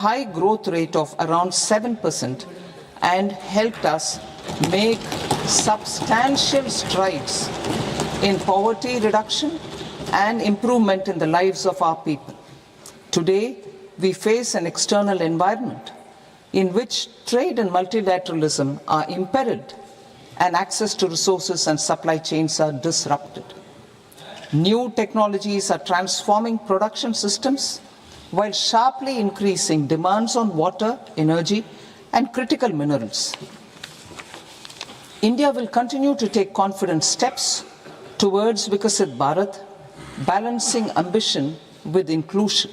high growth rate of around 7% and helped us make substantial strides in poverty reduction and improvement in the lives of our people. Today, we face an external environment in which trade and multilateralism are impaired and access to resources and supply chains are disrupted. New technologies are transforming production systems while sharply increasing demands on water, energy, and critical minerals. India will continue to take confident steps towards Vikasit Bharat, balancing ambition with inclusion.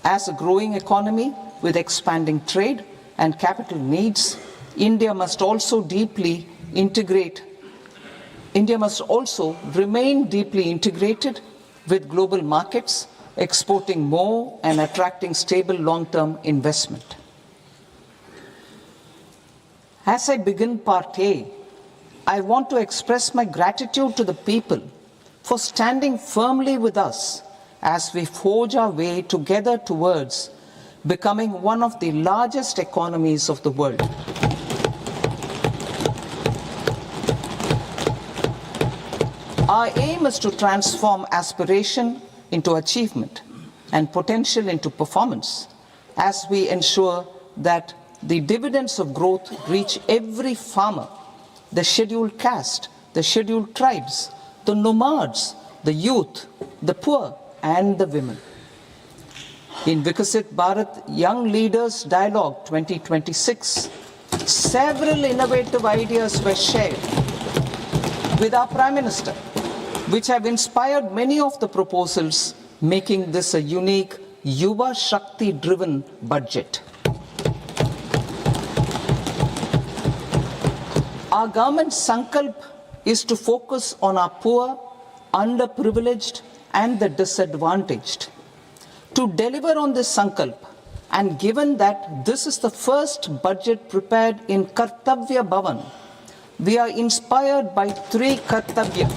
As a growing economy with expanding trade and capital needs, India must also remain deeply integrated with global markets, exporting more and attracting stable long-term investment. As I begin part A, I want to express my gratitude to the people for standing firmly with us as we forge our way together towards becoming one of the largest economies of the world. Our aim is to transform aspiration into achievement and potential into performance as we ensure that the dividends of growth reach every farmer, the scheduled caste, the scheduled tribes, the nomads, the youth, the poor, and the women. In Vikasit Bharat Young Leaders Dialogue 2026, several innovative ideas were shared with our Prime Minister, which have inspired many of the proposals, making this a unique Yuva Shakti-driven budget. Our government's sankalp is to focus on our poor, underprivileged, and the disadvantaged. To deliver on this sankalp, and given that this is the first budget prepared in Kartavya Bhavan, we are inspired by three Kartavya.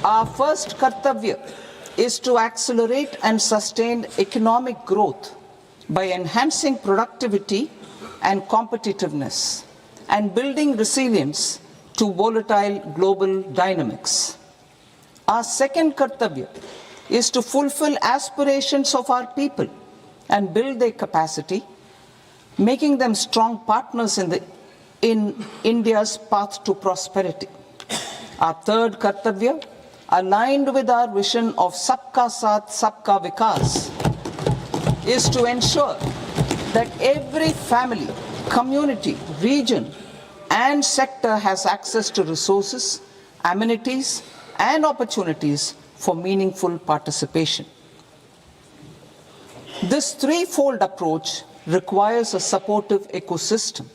Our first Kartavya is to accelerate and sustain economic growth by enhancing productivity and competitiveness and building resilience to volatile global dynamics. Our second Kartavya is to fulfill aspirations of our people and build their capacity, making them strong partners in India's path to prosperity. Our third Kartavya, aligned with our vision of Sabka Saath, Sabka Vikas, is to ensure that every family, community, region, and sector has access to resources, amenities, and opportunities for meaningful participation. This threefold approach requires a supportive ecosystem.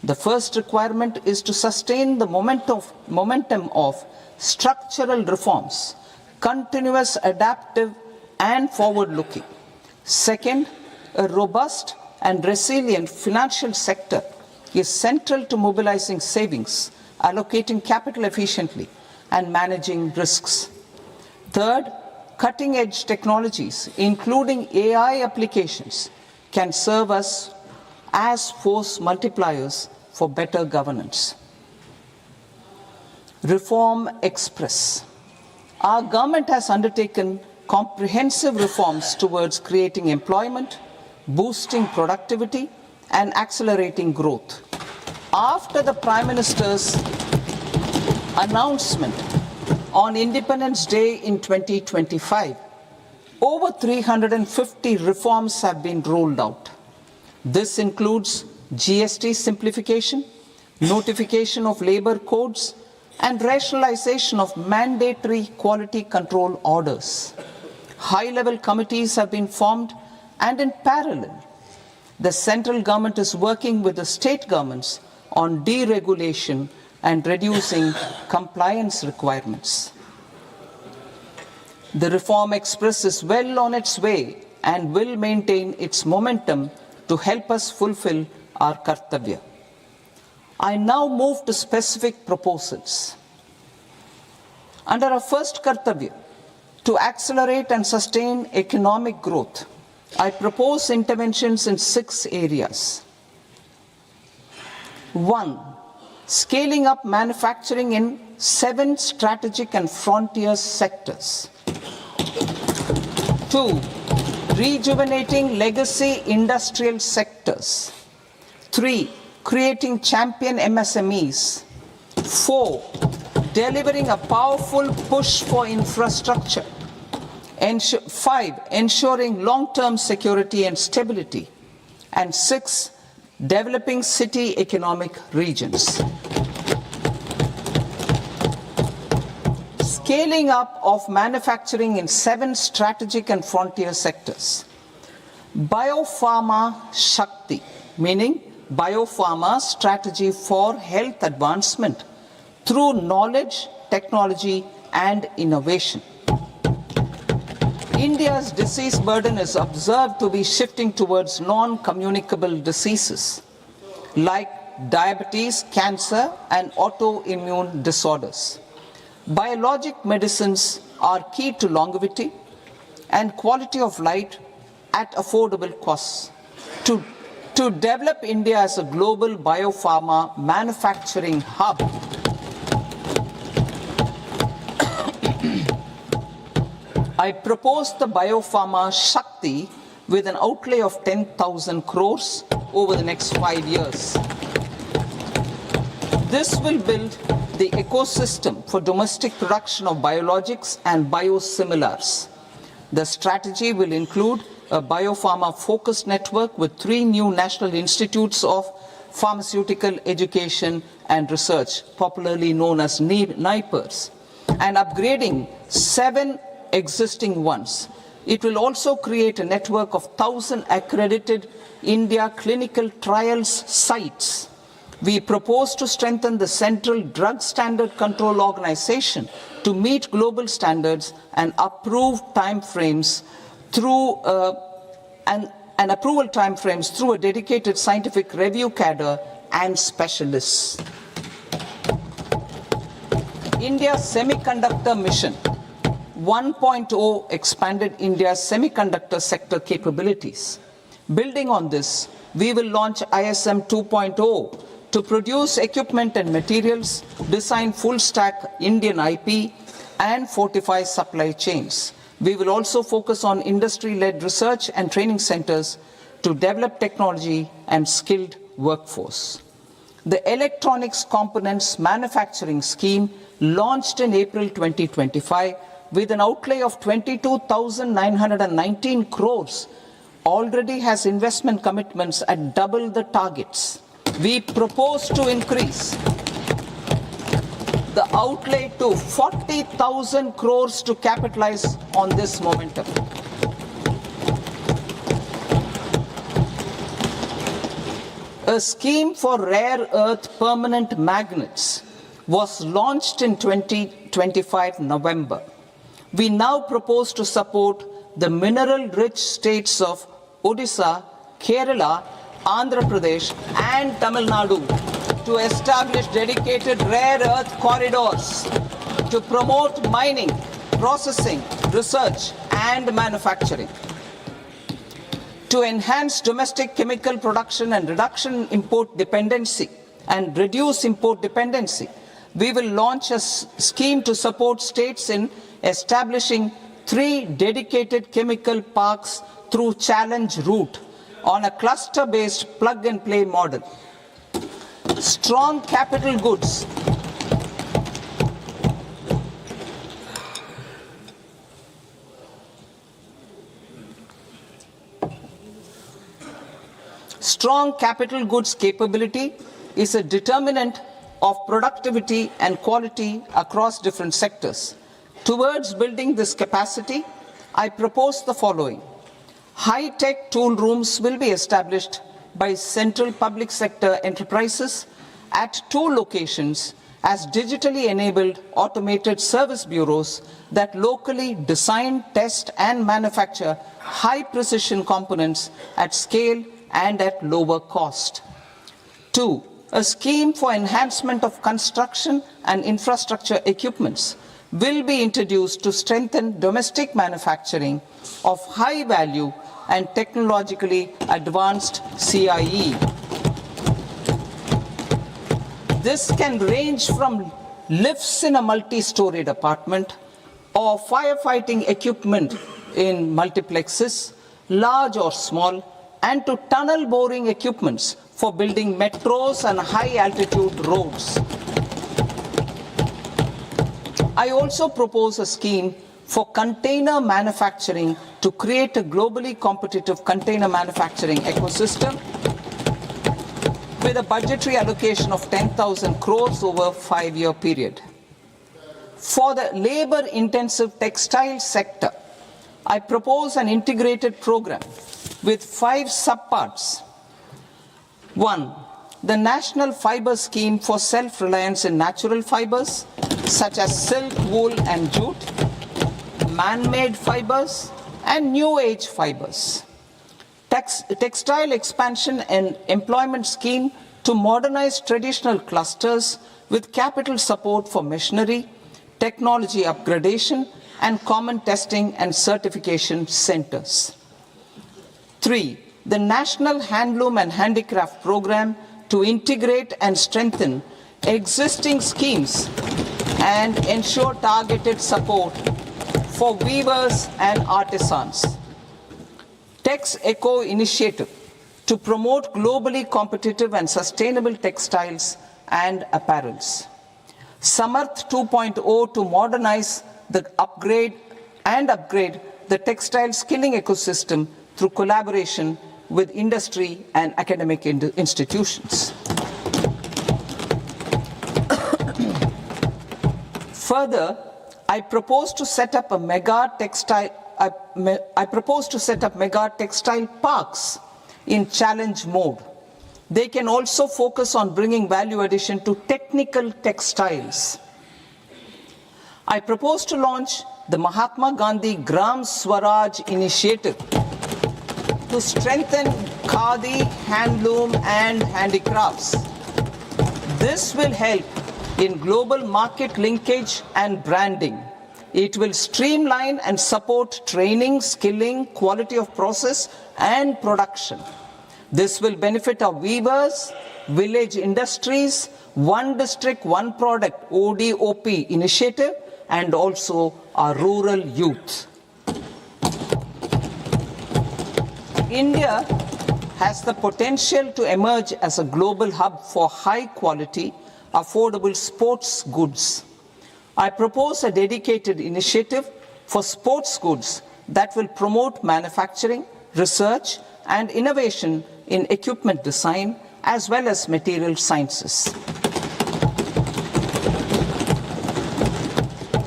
The first requirement is to sustain the momentum of structural reforms, continuous, adaptive, and forward-looking. Second, a robust and resilient financial sector is central to mobilizing savings, allocating capital efficiently, and managing risks. Third, cutting-edge technologies, including AI applications, can serve us as force multipliers for better governance. Reform Express. Our government has undertaken comprehensive reforms towards creating employment, boosting productivity, and accelerating growth. After the Prime Minister's announcement on Independence Day in 2025, over 350 reforms have been rolled out. This includes GST simplification, notification of labor codes, and rationalization of mandatory quality control orders. High-level committees have been formed, and in parallel, the central government is working with the state governments on deregulation and reducing compliance requirements. The Reform Express is well on its way and will maintain its momentum to help us fulfill our Kartavya. I now move to specific proposals. Under our first Kartavya, To accelerate and sustain economic growth, I propose interventions in 6 areas. 1. Scaling up manufacturing in 7 strategic and frontier sectors. 2. Rejuvenating legacy industrial sectors. 3. Creating champion MSMEs. 4. Delivering a powerful push for infrastructure. 5. Ensuring long-term security and stability. And 6. Developing city economic regions. Scaling up of manufacturing in 7 strategic and frontier sectors. Biopharma Shakti, meaning biopharma strategy for health advancement through knowledge, technology, and innovation. India's disease burden is observed to be shifting towards non-communicable diseases like diabetes, cancer, and autoimmune disorders. Biologic medicines are key to longevity and quality of life at affordable costs. To develop India as a global biopharma manufacturing hub, I propose the Biopharma Shakti with an outlay of 10,000 crores over the next 5 years. This will build the ecosystem for domestic production of biologics and biosimilars. The strategy will include a biopharma-focused network with 3 new national institutes of pharmaceutical education and research, popularly known as NIPERs, and upgrading 7 existing ones. It will also create a network of 1,000 accredited India clinical trials sites. We propose to strengthen the Central Drug Standard Control Organization to meet global standards and approve timeframes through and approval timeframes through a dedicated scientific review cadre and specialists. India's Semiconductor Mission 1.0 expanded India's semiconductor sector capabilities. Building on this, we will launch ISM 2.0 to produce equipment and materials, design full-stack Indian IP, and fortify supply chains. We will also focus on industry-led research and training centers to develop technology and skilled workforce. The Electronics Components Manufacturing Scheme, launched in April 2025, with an outlay of 22,919 crores, already has investment commitments at double the targets. We propose to increase the outlay to 40,000 crores to capitalize on this momentum. A scheme for rare earth permanent magnets was launched in 2025 November. We now propose to support the mineral-rich states of Odisha, Kerala, Andhra Pradesh, and Tamil Nadu to establish dedicated rare earth corridors to promote mining, processing, research, and manufacturing. To enhance domestic chemical production and reduce import dependency, we will launch a scheme to support states in establishing 3 dedicated chemical parks through challenge route on a cluster-based plug-and-play model. Strong capital goods. Strong capital goods capability is a determinant of productivity and quality across different sectors. Towards building this capacity, I propose the following. High-tech tool rooms will be established by central public sector enterprises at 2 locations as digitally enabled automated service bureaus that locally design, test, and manufacture high-precision components at scale and at lower cost. 2. A scheme for enhancement of construction and infrastructure equipments. will be introduced to strengthen domestic manufacturing of high value and technologically advanced CIE. This can range from lifts in a multi-storied apartment or firefighting equipment in multiplexes, large or small, and to tunnel boring equipments for building metros and high-altitude roads. I also propose a scheme for container manufacturing to create a globally competitive container manufacturing ecosystem with a budgetary allocation of 10,000 crores over a 5-year period. For the labor-intensive textile sector, I propose an integrated program with 5 subparts. 1. The National Fiber Scheme for self-reliance in natural fibers, such as silk, wool, and jute, man-made fibers, and new age fibers. Textile expansion and employment scheme to modernize traditional clusters with capital support for machinery, technology upgradation, and common testing and certification centers. 3. The National Handloom and Handicraft Program to integrate and strengthen existing schemes and ensure targeted support for weavers and artisans. Tex Eco Initiative to promote globally competitive and sustainable textiles and apparels. Samarth 2.0 to modernize the upgrade the textile skilling ecosystem through collaboration with industry and academic institutions. Further, I propose to set up mega textile parks in challenge mode. They can also focus on bringing value addition to technical textiles. I propose to launch the Mahatma Gandhi Gram Swaraj initiative to strengthen khadi, handloom, and handicrafts. This will help in global market linkage and branding. It will streamline and support training, skilling, quality of process, and production. This will benefit our weavers, village industries, one district, one product, ODOP initiative, and also our rural youth. India has the potential to emerge as a global hub for high quality, affordable sports goods. I propose a dedicated initiative for sports goods that will promote manufacturing, research, and innovation in equipment design as well as material sciences.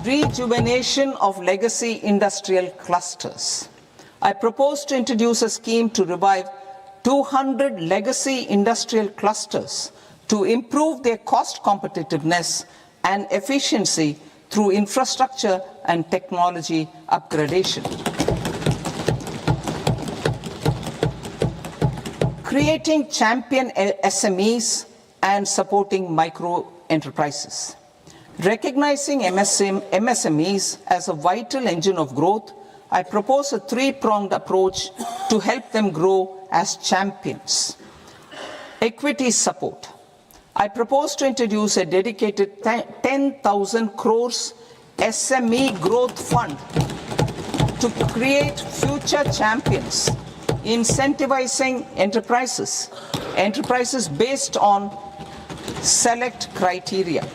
Rejuvenation of legacy industrial clusters. I propose to introduce a scheme to revive 200 legacy industrial clusters to improve their cost competitiveness and efficiency through infrastructure and technology upgradation. Creating champion SMEs and supporting micro enterprises. Recognizing MSMEs as a vital engine of growth, I propose a 3-pronged approach to help them grow as champions. Equity support. I propose to introduce a dedicated 10,000 crores SME growth fund to create future champions, incentivizing enterprises based on select criteria.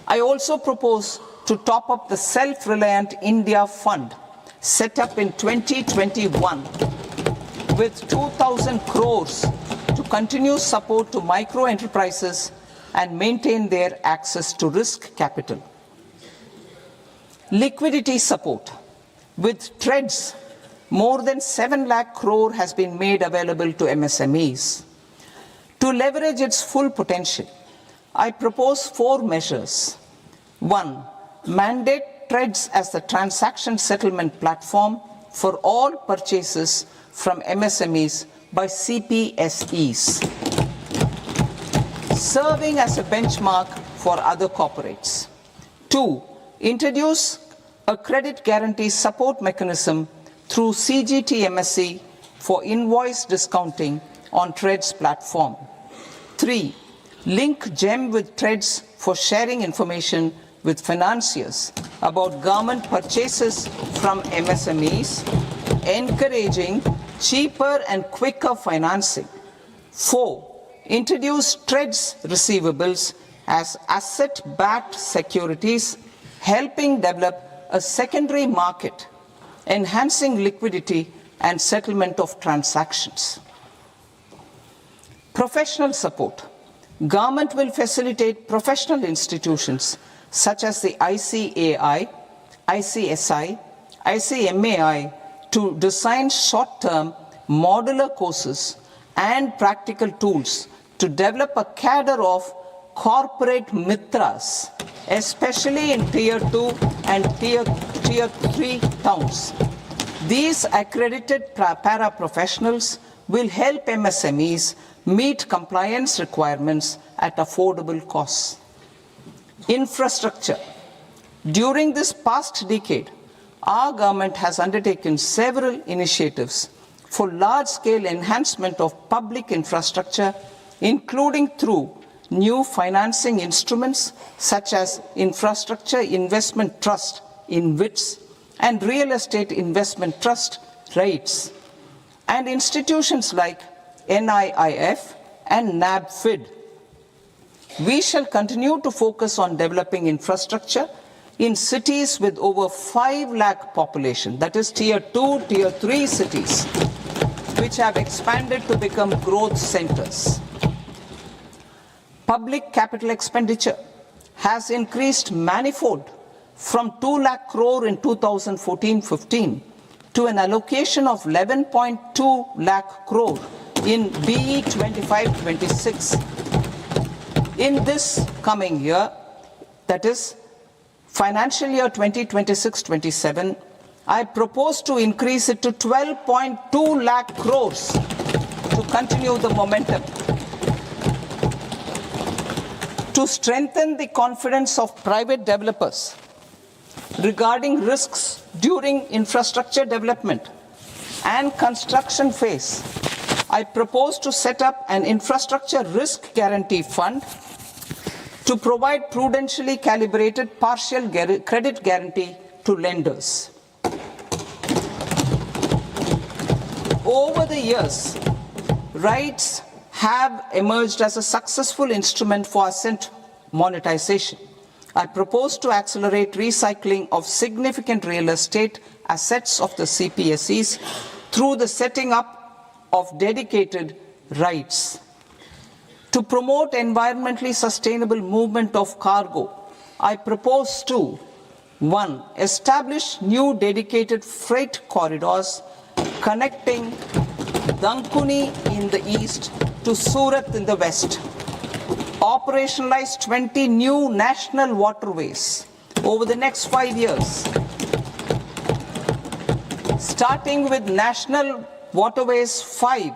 I also propose to top up the Self-Reliant India Fund set up in 2021 with 2,000 crores to continue support to micro enterprises and maintain their access to risk capital. Liquidity support. With TREDS, more than 7 lakh crore has been made available to MSMEs. To leverage its full potential, I propose 4 measures. 1. Mandate TREDS as the transaction settlement platform for all purchases from MSMEs by CPSEs, serving as a benchmark for other corporates. 2. Introduce a credit guarantee support mechanism through CGT MSE for invoice discounting on TREDS platform. 3. Link GEM with TREDS for sharing information with financiers about government purchases from MSMEs, encouraging cheaper and quicker financing. 4. Introduce TREDS receivables as asset-backed securities, helping develop a secondary market, enhancing liquidity and settlement of transactions. Professional support. Government will facilitate professional institutions such as the ICAI, ICSI, ICMAI to design short-term modular courses and practical tools to develop a cadre of corporate mitras, especially in Tier 2 and Tier 3 towns. These accredited para-professionals will help MSMEs meet compliance requirements at affordable costs. Infrastructure. During this past decade, our government has undertaken several initiatives for large-scale enhancement of public infrastructure, including through new financing instruments such as Infrastructure Investment Trust (InvITs) and Real Estate Investment Trust (REITs), and institutions like NIIF and NABFID. We shall continue to focus on developing infrastructure in cities with over 5 lakh population, that is Tier 2, Tier 3 cities, which have expanded to become growth centers. Public capital expenditure has increased manifold from 2 lakh crore in 2014-15 to an allocation of 11.2 lakh crore in BE 25-26. In this coming year, that is financial year 2026-27, I propose to increase it to 12.2 lakh crores to continue the momentum. To strengthen the confidence of private developers regarding risks during infrastructure development and construction phase, I propose to set up an infrastructure risk guarantee fund to provide prudentially calibrated partial credit guarantee to lenders. Over the years, REITs have emerged as a successful instrument for asset monetization. I propose to accelerate recycling of significant real estate assets of the CPSEs through the setting up of dedicated REITs. To promote environmentally sustainable movement of cargo, I propose to 1. Establish new dedicated freight corridors connecting Dankuni in the east to Surat in the west. Operationalize 20 new national waterways over the next 5 years, starting with National Waterways 5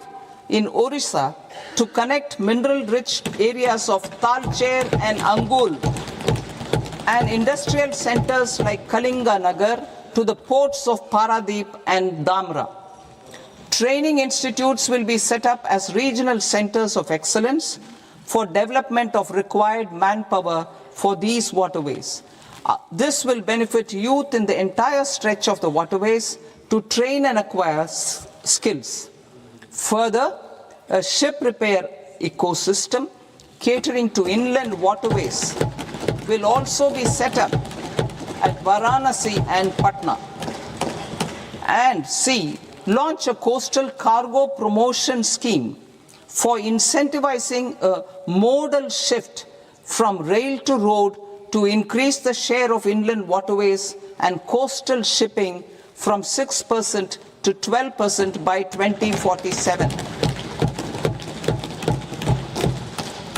in Orissa to connect mineral-rich areas of Talcher and Angul and industrial centers like Kalinga Nagar to the ports of Paradeep and Dhamra. Training institutes will be set up as regional centers of excellence for development of required manpower for these waterways. This will benefit youth in the entire stretch of the waterways to train and acquire skills. Further, a ship repair ecosystem catering to inland waterways will also be set up at Varanasi and Patna. And C, launch a coastal cargo promotion scheme for incentivizing a modal shift from rail to road to increase the share of inland waterways and coastal shipping from 6% to 12% by 2047.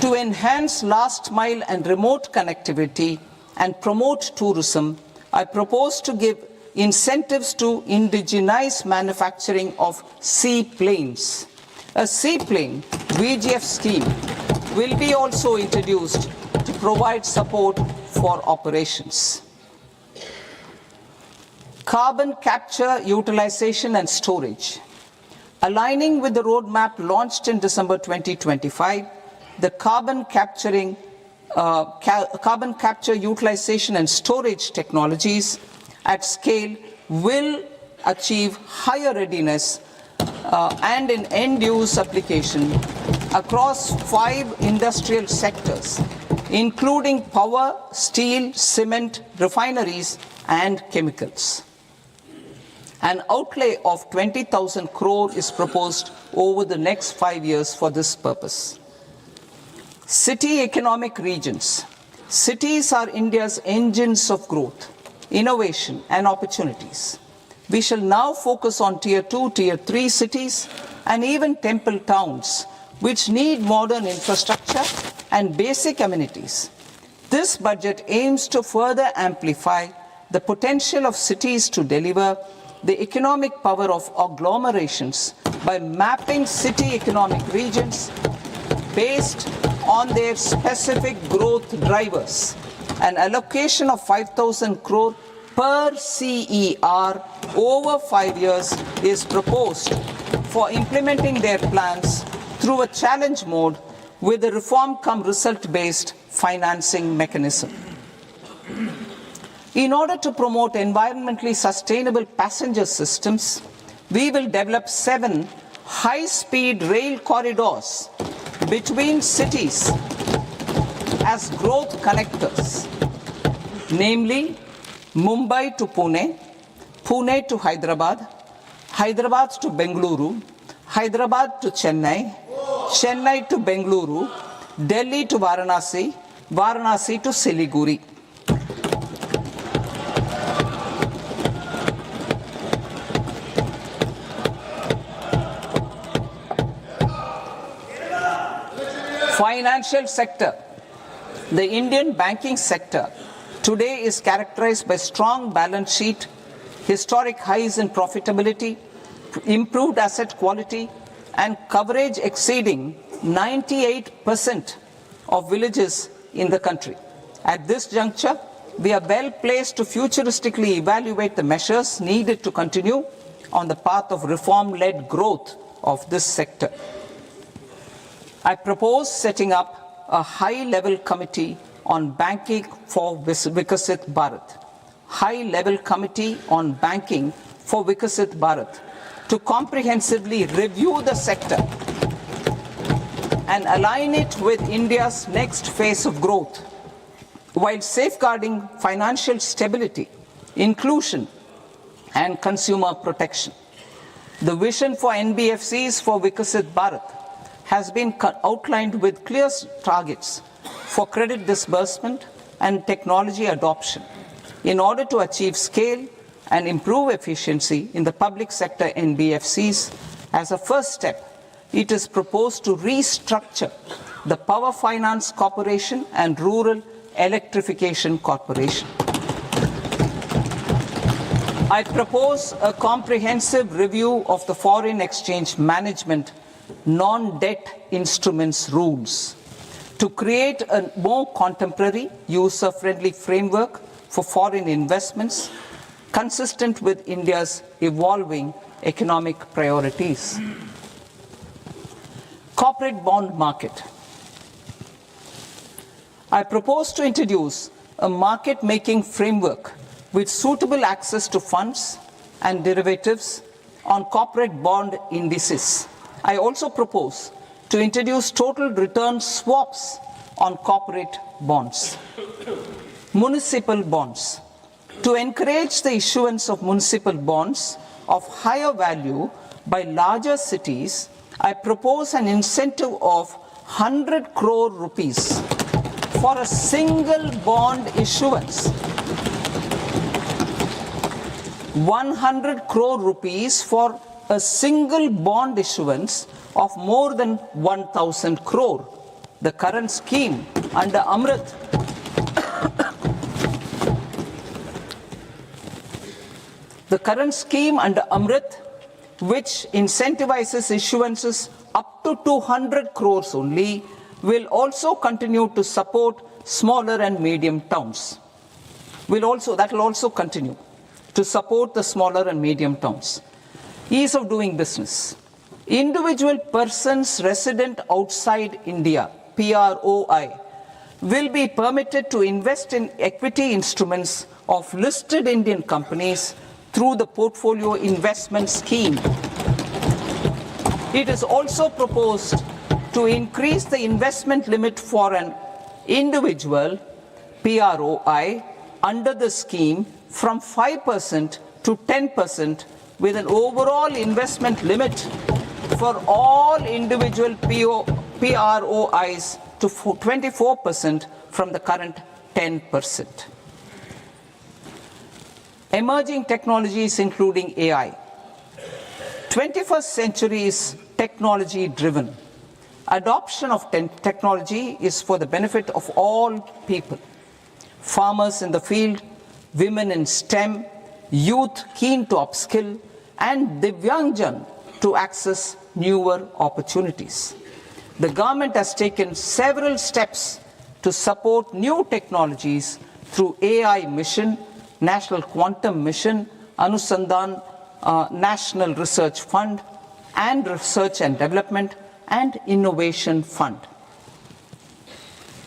To enhance last mile and remote connectivity and promote tourism, I propose to give incentives to indigenize manufacturing of seaplanes. A seaplane VGF scheme will be also introduced to provide support for operations. Carbon capture, utilization and storage. Aligning with the roadmap launched in December 2025, the carbon capture, utilization and storage technologies at scale will achieve higher readiness and in end-use application across 5 industrial sectors, including power, steel, cement, refineries, and chemicals. An outlay of 20,000 crore is proposed over the next 5 years for this purpose. City economic regions. Cities are India's engines of growth, innovation, and opportunities. We shall now focus on Tier 2, Tier 3 cities, and even temple towns, which need modern infrastructure and basic amenities. This budget aims to further amplify the potential of cities to deliver the economic power of agglomerations by mapping city economic regions based on their specific growth drivers. An allocation of 5,000 crore per CER over 5 years is proposed for implementing their plans through a challenge mode with a reform-cum-result-based financing mechanism. In order to promote environmentally sustainable passenger systems, we will develop 7 high-speed rail corridors between cities as growth connectors, namely Mumbai to Pune, Pune to Hyderabad, Hyderabad to Bengaluru, Hyderabad to Chennai, Chennai to Bengaluru, Delhi to Varanasi, Varanasi to Siliguri. Financial sector. The Indian banking sector today is characterized by strong balance sheet, historic highs in profitability, improved asset quality, and coverage exceeding 98% of villages in the country. At this juncture, we are well placed to futuristically evaluate the measures needed to continue on the path of reform-led growth of this sector. I propose setting up a high-level committee on banking for Vikasit Bharat. High-level committee on banking for Vikasit Bharat to comprehensively review the sector and align it with India's next phase of growth, while safeguarding financial stability, inclusion, and consumer protection. The vision for NBFCs for Vikasit Bharat has been outlined with clear targets for credit disbursement and technology adoption in order to achieve scale and improve efficiency in the public sector NBFCs. As a first step, it is proposed to restructure the Power Finance Corporation and Rural Electrification Corporation. I propose a comprehensive review of the foreign exchange management non-debt instruments rules to create a more contemporary, user-friendly framework for foreign investments consistent with India's evolving economic priorities. Corporate bond market. I propose to introduce a market-making framework with suitable access to funds and derivatives on corporate bond indices. I also propose to introduce total return swaps on corporate bonds. Municipal bonds. To encourage the issuance of municipal bonds of higher value by larger cities, I propose an incentive of 100 crore rupees for a single bond issuance. 100 crore rupees for a single bond issuance of more than 1,000 crore. The current scheme under Amrit which incentivizes issuances up to 200 crores only, will also continue to support smaller and medium towns. That will also continue. to support the smaller and medium towns. Ease of doing business. Individual persons resident outside India, PROI, will be permitted to invest in equity instruments of listed Indian companies through the Portfolio Investment Scheme. It is also proposed to increase the investment limit for an individual PROI under the scheme from 5% to 10%, with an overall investment limit for all individual PROIs to 24% from the current 10%. Emerging technologies including AI. 21st century is technology driven. Adoption of technology is for the benefit of all people. Farmers in the field, women in STEM, youth keen to upskill, and Divyangjan to access newer opportunities. The government has taken several steps to support new technologies through AI Mission, National Quantum Mission, Anusandhan National Research Fund, and Research and Development and Innovation Fund.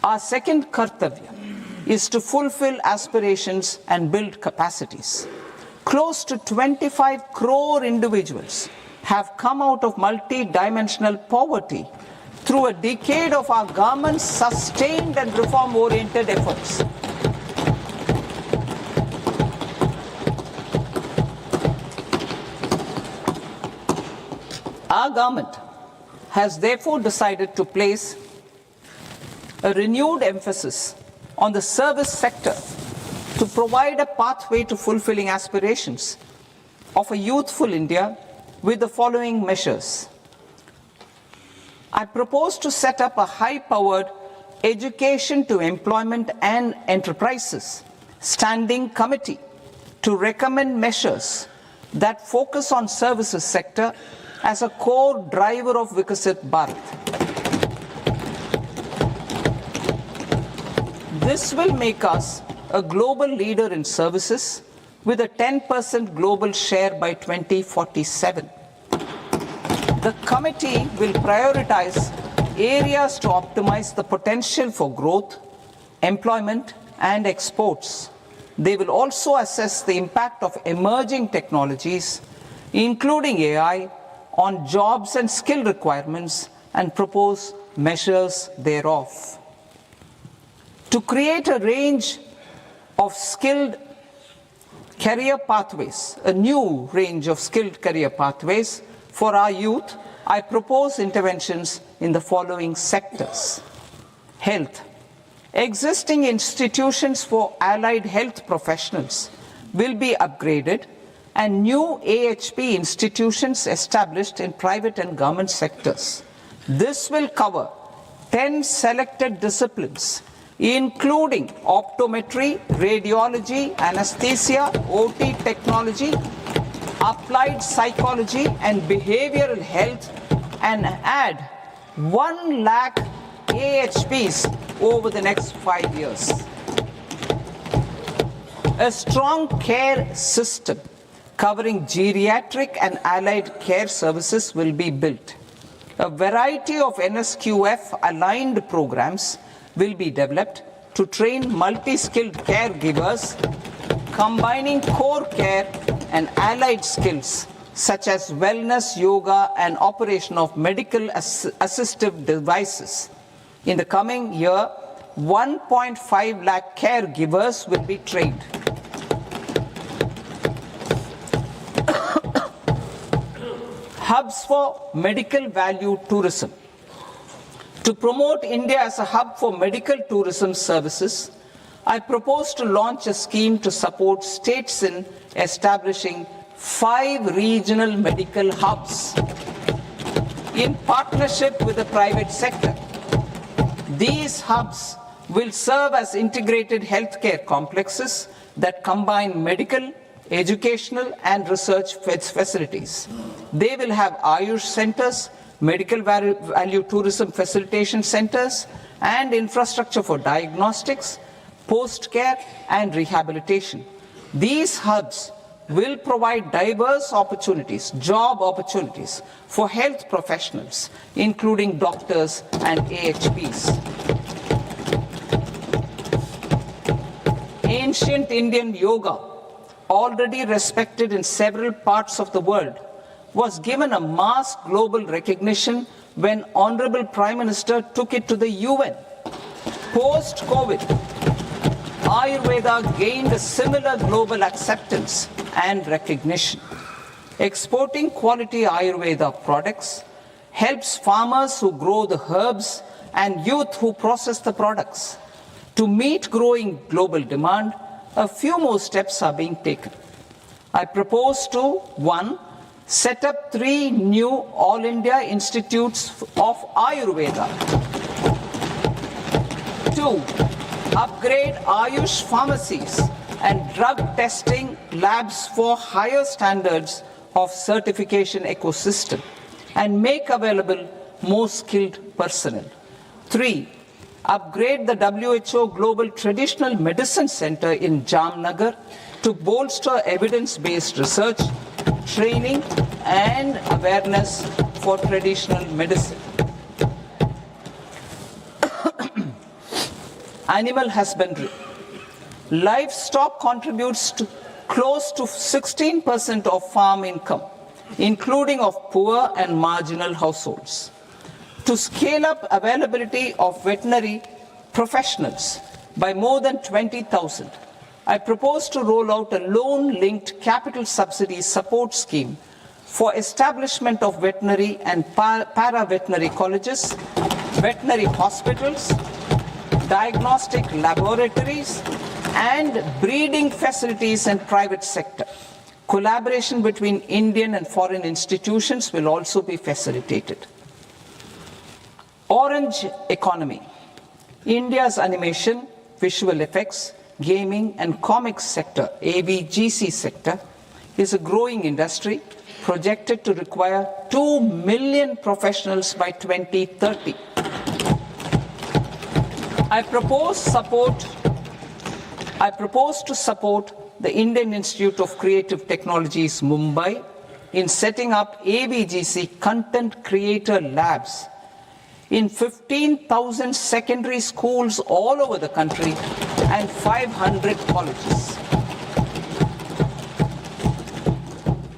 Our second kartavya is to fulfill aspirations and build capacities. Close to 25 crore individuals have come out of multi-dimensional poverty through a decade of our government's sustained and reform-oriented efforts. Our government has therefore decided to place a renewed emphasis on the service sector to provide a pathway to fulfilling aspirations of a youthful India with the following measures. I propose to set up a high-powered education to employment and enterprises standing committee to recommend measures that focus on services sector as a core driver of Vikasit Bharat. This will make us a global leader in services with a 10% global share by 2047. The committee will prioritize areas to optimize the potential for growth, employment, and exports. They will also assess the impact of emerging technologies, including AI, on jobs and skill requirements and propose measures thereof. To create a range of skilled career pathways, a new range of skilled career pathways for our youth, I propose interventions in the following sectors. Health. Existing institutions for allied health professionals will be upgraded and new AHP institutions established in private and government sectors. This will cover 10 selected disciplines, including optometry, radiology, anesthesia, OT technology, applied psychology and behavioral health, and add 1 lakh AHPs over the next 5 years. A strong care system covering geriatric and allied care services will be built. A variety of NSQF aligned programs will be developed to train multi-skilled caregivers, combining core care and allied skills such as wellness, yoga, and operation of medical assistive devices. In the coming year, 1.5 lakh caregivers will be trained. Hubs for medical value tourism. To promote India as a hub for medical tourism services, I propose to launch a scheme to support states in establishing 5 regional medical hubs in partnership with the private sector. These hubs will serve as integrated healthcare complexes that combine medical, educational, and research facilities. They will have Ayush centers, medical value tourism facilitation centers, and infrastructure for diagnostics, post-care, and rehabilitation. These hubs will provide diverse opportunities, job opportunities for health professionals, including doctors and AHPs. Ancient Indian yoga, already respected in several parts of the world, was given a mass global recognition when Honorable Prime Minister took it to the UN. Post-COVID, Ayurveda gained a similar global acceptance and recognition. Exporting quality Ayurveda products helps farmers who grow the herbs and youth who process the products. To meet growing global demand, a few more steps are being taken. I propose to 1. Set up 3 new All India Institutes of Ayurveda. 2. Upgrade Ayush pharmacies and drug testing labs for higher standards of certification ecosystem and make available more skilled personnel. 3. Upgrade the WHO Global Traditional Medicine Center in Jamnagar to bolster evidence-based research, training and awareness for traditional medicine. Animal husbandry. Livestock contributes to close to 16% of farm income, including of poor and marginal households. To scale up availability of veterinary professionals by more than 20,000, I propose to roll out a loan-linked capital subsidy support scheme for establishment of veterinary and para-veterinary colleges, veterinary hospitals, diagnostic laboratories, and breeding facilities in private sector. Collaboration between Indian and foreign institutions will also be facilitated. Orange economy. India's animation, visual effects, gaming and comics sector, AVGC sector, is a growing industry projected to require 2 million professionals by 2030. I propose to support the Indian Institute of Creative Technologies, Mumbai, in setting up AVGC content creator labs in 15,000 secondary schools all over the country and 500 colleges.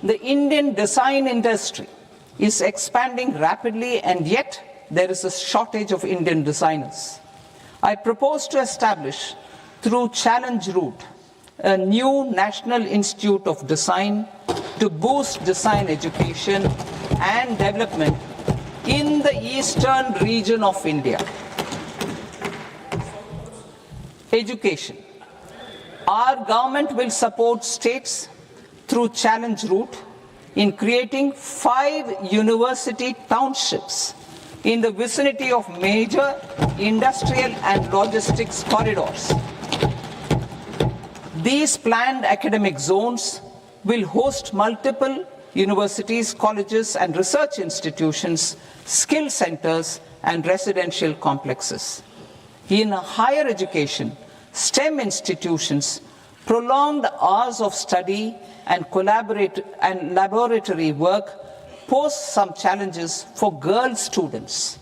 The Indian design industry is expanding rapidly, and yet there is a shortage of Indian designers. I propose to establish, through Challenge Route, a new National Institute of Design to boost design education and development in the eastern region of India. Education. Our government will support states through Challenge Route in creating 5 university townships in the vicinity of major industrial and logistics corridors. These planned academic zones will host multiple universities, colleges and research institutions, skill centers and residential complexes. In higher education, STEM institutions, prolonged hours of study and laboratory work pose some challenges for girl students.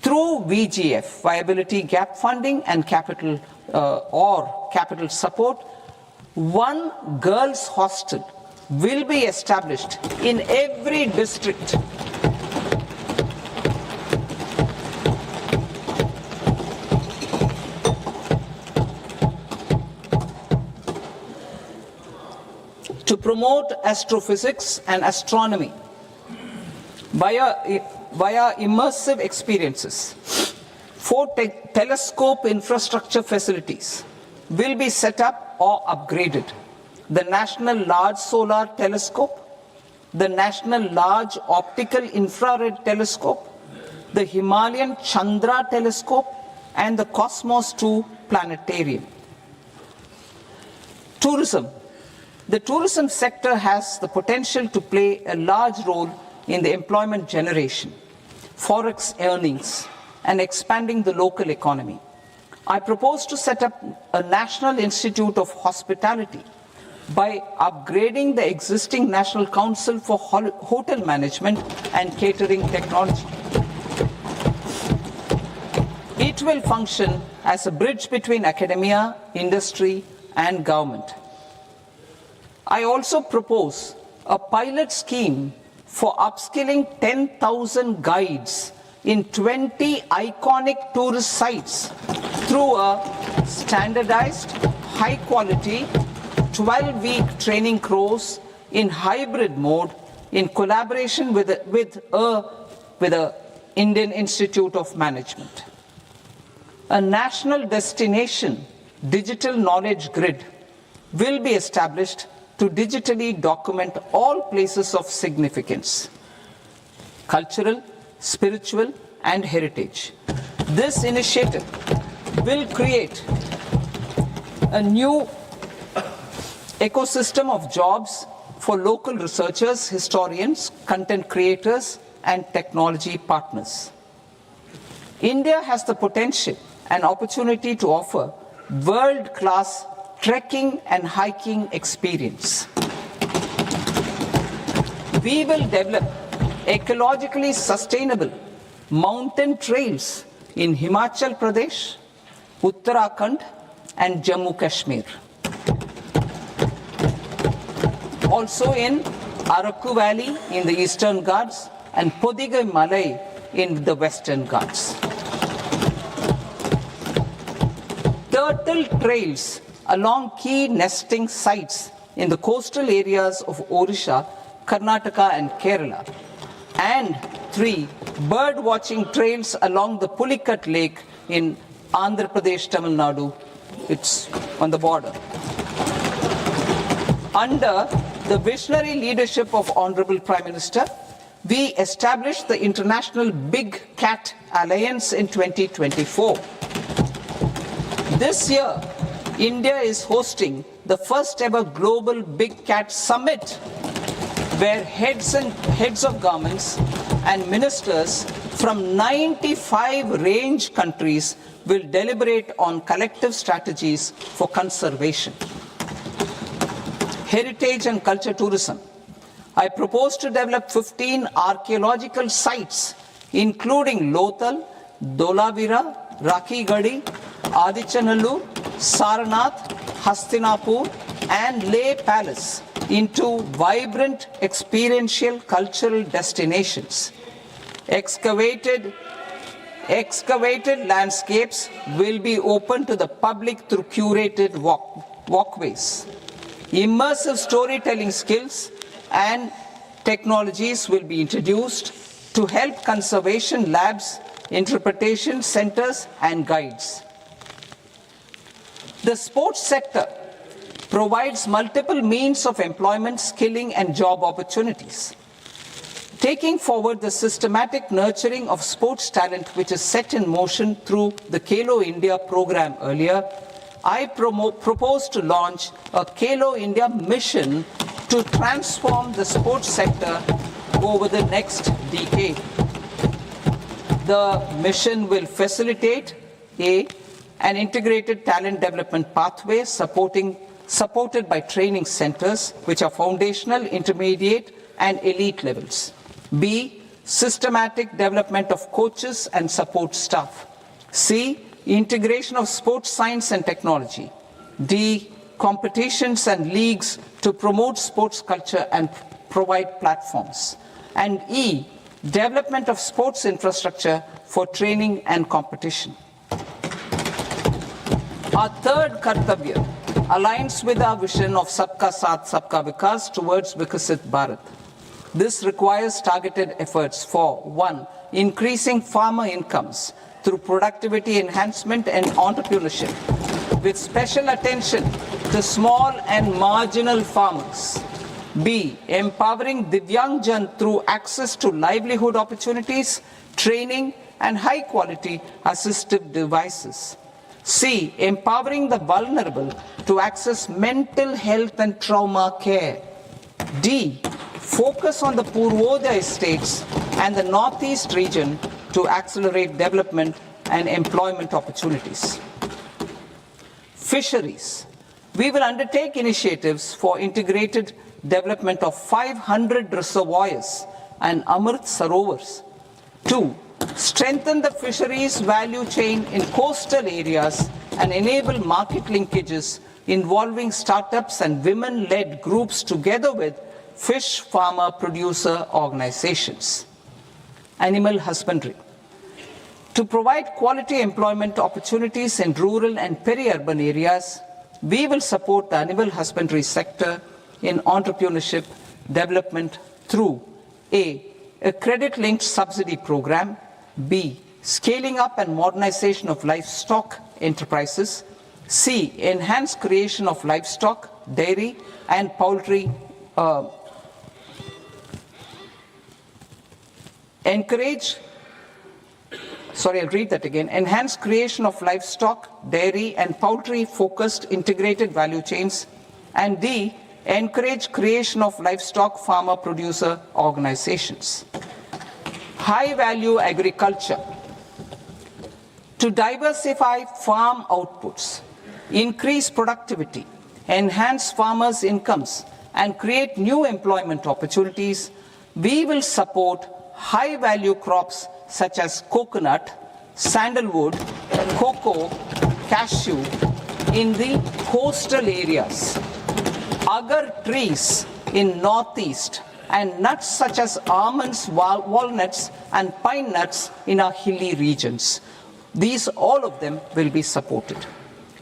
Through VGF, Viability Gap Funding and capital support, 1 girls' hostel will be established in every district. To promote astrophysics and astronomy via immersive experiences, 4 telescope infrastructure facilities will be set up or upgraded. The National Large Solar Telescope, the National Large Optical Infrared Telescope, the Himalayan Chandra Telescope, and the Cosmos 2 Planetarium. Tourism. The tourism sector has the potential to play a large role in the employment generation, forex earnings, and expanding the local economy. I propose to set up a National Institute of Hospitality by upgrading the existing National Council for Hotel Management and Catering Technology. It will function as a bridge between academia, industry, and government. I also propose a pilot scheme for upskilling 10,000 guides in 20 iconic tourist sites through a standardized, high-quality, 12-week training course in hybrid mode in collaboration with the Indian Institute of Management. A national destination digital knowledge grid will be established to digitally document all places of significance, cultural, spiritual, and heritage. This initiative will create a new ecosystem of jobs for local researchers, historians, content creators, and technology partners. India has the potential and opportunity to offer world-class trekking and hiking experience. We will develop ecologically sustainable mountain trails in Himachal Pradesh, Uttarakhand, and Jammu Kashmir. Also in Araku Valley in the Eastern Ghats and Podigai Malai in the Western Ghats. Turtle trails along key nesting sites in the coastal areas of Odisha, Karnataka, and Kerala. And 3 bird watching trails along the Pulikat Lake in Andhra Pradesh, Tamil Nadu. It's on the border. Under the visionary leadership of Honorable Prime Minister, we established the International Big Cat Alliance in 2024. This year, India is hosting the first ever Global Big Cat Summit, where heads of governments and ministers from 95 range countries will deliberate on collective strategies for conservation. Heritage and culture tourism. I propose to develop 15 archaeological sites, including Lothal, Dolavira, Rakhi Gadi, Adichanallur, Saranath, Hastinapur, and Leh Palace into vibrant experiential cultural destinations. Excavated landscapes will be open to the public through curated walkways. Immersive storytelling skills and technologies will be introduced to help conservation labs, interpretation centers, and guides. The sports sector provides multiple means of employment, skilling, and job opportunities. Taking forward the systematic nurturing of sports talent which is set in motion through the Khelo India program earlier, I propose to launch a Khelo India mission to transform the sports sector over the next decade. The mission will facilitate an integrated talent development pathway supported by training centers which are foundational, intermediate, and elite levels. B, systematic development of coaches and support staff. C, integration of sports science and technology. D, competitions and leagues to promote sports culture and provide platforms. And E, development of sports infrastructure for training and competition. Our third Kartavya aligns with our vision of Sabka Saath, Sabka Vikas towards Vikasit Bharat. This requires targeted efforts for 1, increasing farmer incomes through productivity enhancement and entrepreneurship, with special attention to small and marginal farmers. B, empowering Divyangjan through access to livelihood opportunities, training, and high-quality assistive devices. C, empowering the vulnerable to access mental health and trauma care. D, focus on the Purvodaya states and the Northeast region to accelerate development and employment opportunities. Fisheries. We will undertake initiatives for integrated development of 500 reservoirs and Amrit Sarovars. 2. Strengthen the fisheries value chain in coastal areas and enable market linkages involving startups and women-led groups together with fish farmer producer organizations. Animal husbandry. To provide quality employment opportunities in rural and peri-urban areas, we will support the animal husbandry sector in entrepreneurship development through A credit-linked subsidy program, B, scaling up and modernization of livestock enterprises, C, enhanced creation of livestock, dairy and poultry, enhanced creation of livestock, dairy and poultry focused integrated value chains, and D, encourage creation of livestock farmer producer organizations. High value agriculture. To diversify farm outputs, increase productivity, enhance farmers' incomes, and create new employment opportunities, we will support high value crops such as coconut, sandalwood, cocoa, cashew in the coastal areas, agar trees in northeast, and nuts such as almonds, walnuts, and pine nuts in our hilly regions. These, all of them, will be supported.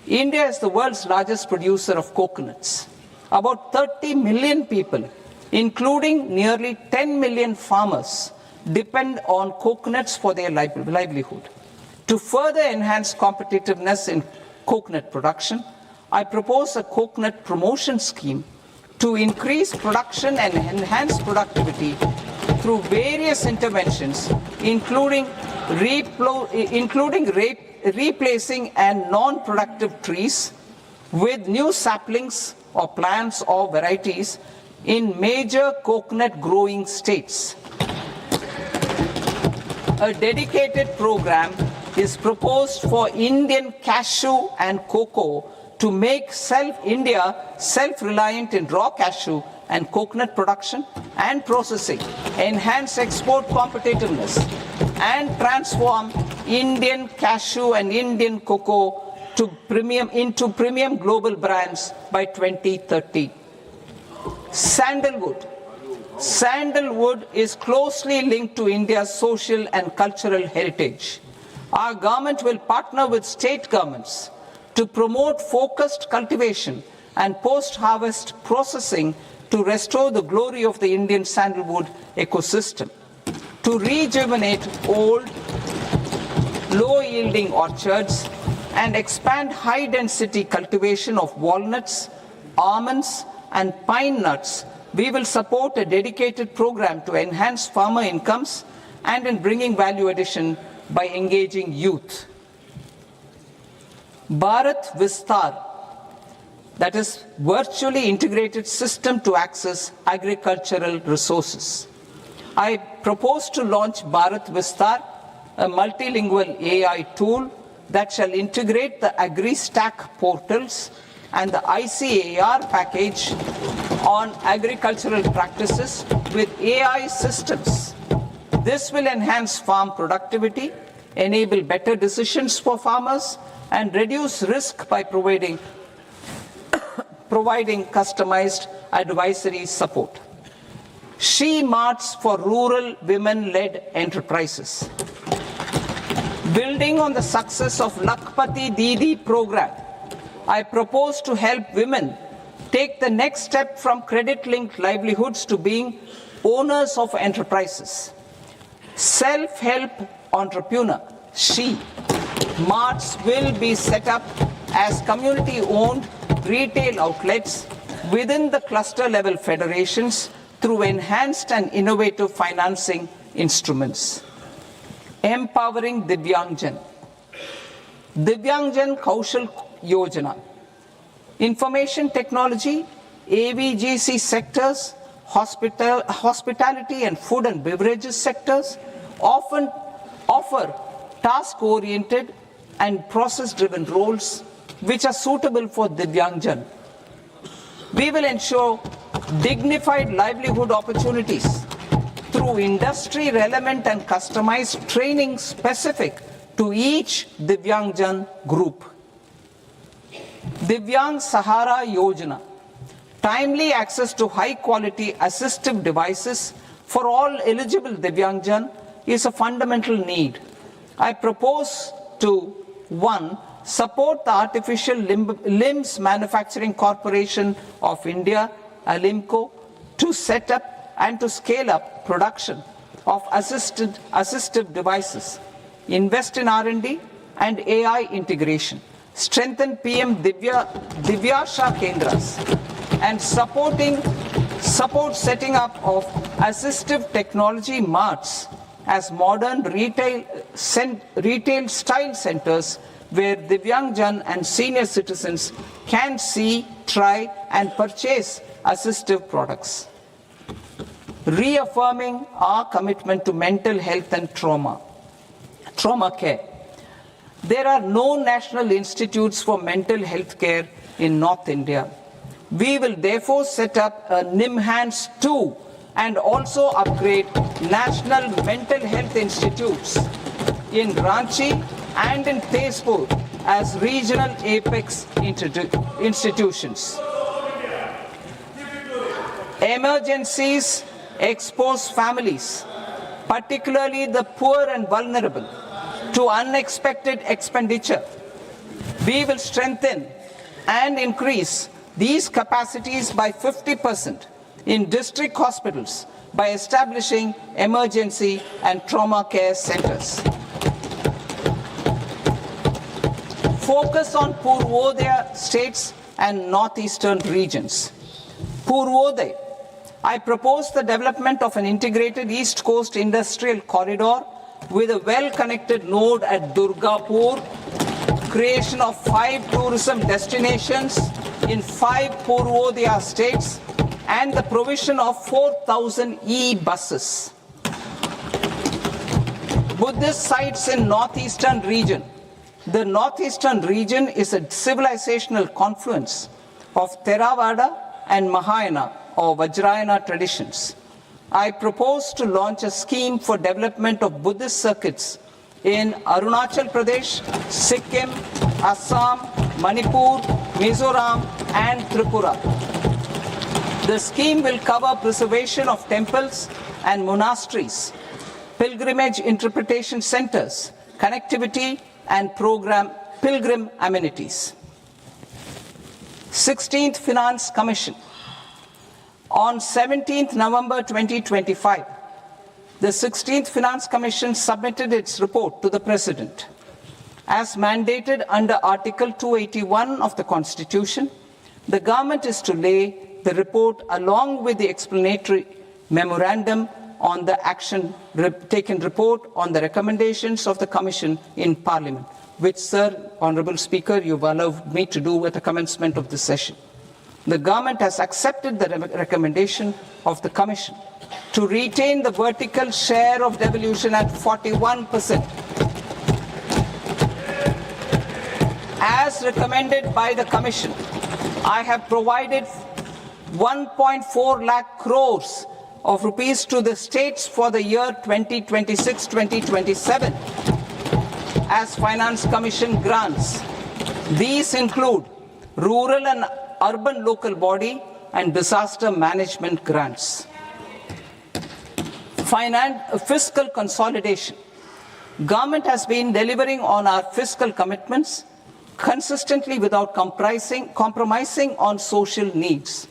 India is the world's largest producer of coconuts. About 30 million people, including nearly 10 million farmers, depend on coconuts for their livelihood. To further enhance competitiveness in coconut production, I propose a coconut promotion scheme to increase production and enhance productivity through various interventions, including replacing and non-productive trees with new saplings or plants or varieties in major coconut growing states. A dedicated program is proposed for Indian cashew and cocoa to make India self-reliant in raw cashew and coconut production and processing, enhance export competitiveness, and transform Indian cashew and Indian cocoa into premium global brands by 2030. Sandalwood. Sandalwood is closely linked to India's social and cultural heritage. Our government will partner with state governments to promote focused cultivation and post-harvest processing to restore the glory of the Indian sandalwood ecosystem, to rejuvenate old, low-yielding orchards, and expand high-density cultivation of walnuts, almonds, and pine nuts. We will support a dedicated program to enhance farmer incomes and in bringing value addition by engaging youth. Bharat Vistar, that is virtually integrated system to access agricultural resources. I propose to launch Bharat Vistar, a multilingual AI tool that shall integrate the AgriStack portals and the ICAR package on agricultural practices with AI systems. This will enhance farm productivity, enable better decisions for farmers, and reduce risk by providing customized advisory support. She-Marts for rural women-led enterprises. Building on the success of Lakpati Didi program, I propose to help women take the next step from credit-linked livelihoods to being owners of enterprises. Self-help entrepreneur, She-Marts will be set up as community-owned retail outlets within the cluster-level federations through enhanced and innovative financing instruments. Empowering Divyangjan. Divyangjan Kaushal Yojana. Information technology, AVGC sectors, hospitality and food and beverages sectors often offer task-oriented and process-driven roles which are suitable for Divyangjan We will ensure dignified livelihood opportunities through industry-relevant and customized training specific to each Divyangjan group. Divyang Sahara Yojana, timely access to high-quality assistive devices for all eligible Divyangjan is a fundamental need. I propose to 1. Support the Artificial Limbs Manufacturing Corporation of India, Alimco, to set up and to scale up production of assistive devices, invest in R&D and AI integration, strengthen PM Divyasha Kendras, and support setting up of assistive technology marts as modern retail style centers where Divyangjan and senior citizens can see, try and purchase assistive products. Reaffirming our commitment to mental health and trauma care. There are no national institutes for mental health care in North India. We will therefore set up a NIMHANS 2 and also upgrade national mental health institutes in Ranchi and in Tezpur as regional apex institutions. Emergencies expose families, particularly the poor and vulnerable, to unexpected expenditure. We will strengthen and increase these capacities by 50% in district hospitals by establishing emergency and trauma care centers. Focus on Purvodaya states and northeastern regions. Purvodaya, I propose the development of an integrated East Coast industrial corridor with a well-connected node at Durgapur, creation of 5 tourism destinations in 5 Purvodaya states, and the provision of 4,000 e-buses. Buddhist sites in northeastern region. The northeastern region is a civilizational confluence of Theravada and Mahayana or Vajrayana traditions. I propose to launch a scheme for development of Buddhist circuits in Arunachal Pradesh, Sikkim, Assam, Manipur, Mizoram, and Tripura. The scheme will cover preservation of temples and monasteries, pilgrimage interpretation centers, connectivity, and pilgrim amenities. 16th Finance Commission. On 17th November 2025, the 16th Finance Commission submitted its report to the President. As mandated under Article 281 of the Constitution, the government is to lay the report along with the explanatory memorandum on the action taken report on the recommendations of the Commission in Parliament, which, Sir, Honourable Speaker, you've allowed me to do at the commencement of the session. The government has accepted the recommendation of the Commission to retain the vertical share of devolution at 41%. As recommended by the Commission, I have provided 1.4 lakh crores of rupees to the states for the year 2026-2027 as Finance Commission grants. These include rural and urban local body and disaster management grants. Fiscal consolidation. Government has been delivering on our fiscal commitments consistently without compromising on social needs.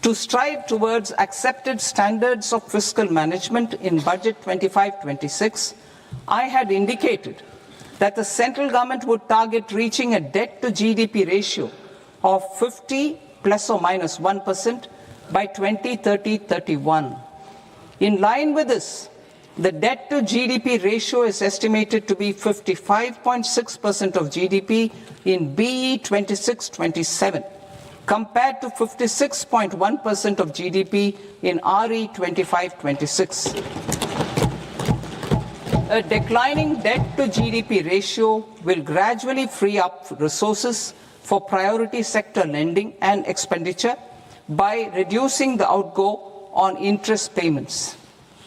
To strive towards accepted standards of fiscal management in Budget 25-26, I had indicated that the central government would target reaching a debt to GDP ratio of 50 plus or minus 1% by 2030-31. In line with this, the debt to GDP ratio is estimated to be 55.6% of GDP in BE 26-27, compared to 56.1% of GDP in RE 25-26. A declining debt to GDP ratio will gradually free up resources for priority sector lending and expenditure by reducing the outgo on interest payments.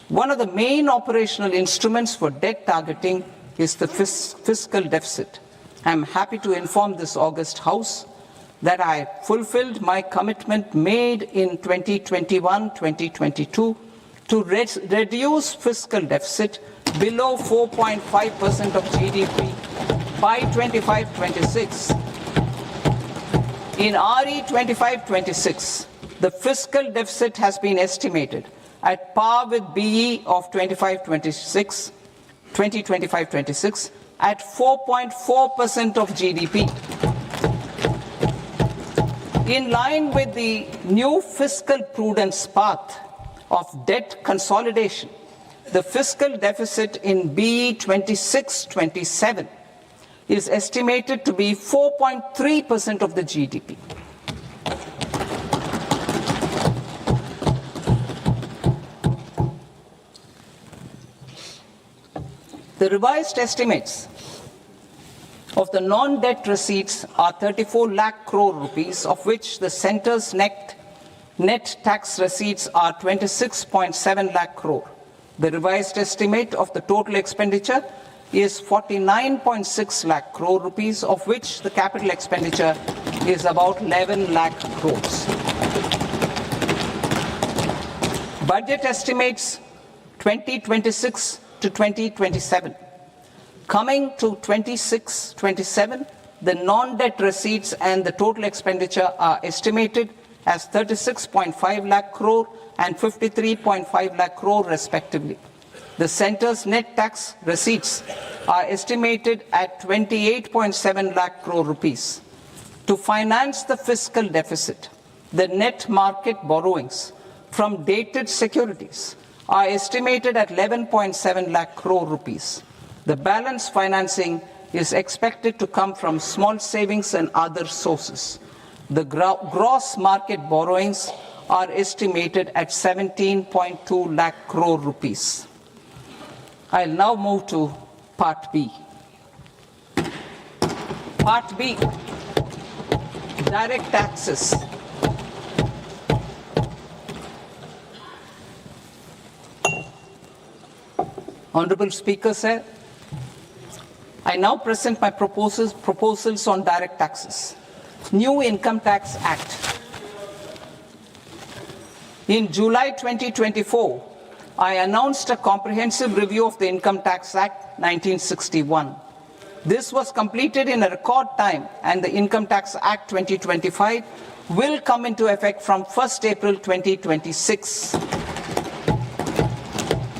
One of the main operational instruments for debt targeting is the fiscal deficit. I am happy to inform this august House that I fulfilled my commitment made in 2021-2022 to reduce fiscal deficit below 4.5% of GDP by 25-26. In RE 25-26, the fiscal deficit has been estimated at par with BE of 2025-26 at 4.4% of GDP. In line with the new fiscal prudence path of debt consolidation, the fiscal deficit in BE 26-27 is estimated to be 4.3% of the GDP. The revised estimates of the non-debt receipts are 34 lakh crore rupees, of which the centre's net tax receipts are 26.7 lakh crore. The revised estimate of the total expenditure is 49.6 lakh crore rupees, of which the capital expenditure is about 11 lakh crores. Budget estimates 2026 to 2027. Coming to 26-27, the non-debt receipts and the total expenditure are estimated as 36.5 lakh crore and 53.5 lakh crore respectively. The centre's net tax receipts are estimated at 28.7 lakh crore rupees. To finance the fiscal deficit, the net market borrowings from dated securities are estimated at 11.7 lakh crore rupees. The balance financing is expected to come from small savings and other sources. The gross market borrowings are estimated at 17.2 lakh crore rupees. I'll now move to Part B. Part B, direct taxes. Honorable Speaker, sir, I now present my proposals on direct taxes. New Income Tax Act. In July 2024, I announced a comprehensive review of the Income Tax Act 1961. This was completed in a record time, and the Income Tax Act 2025 will come into effect from 1st April 2026.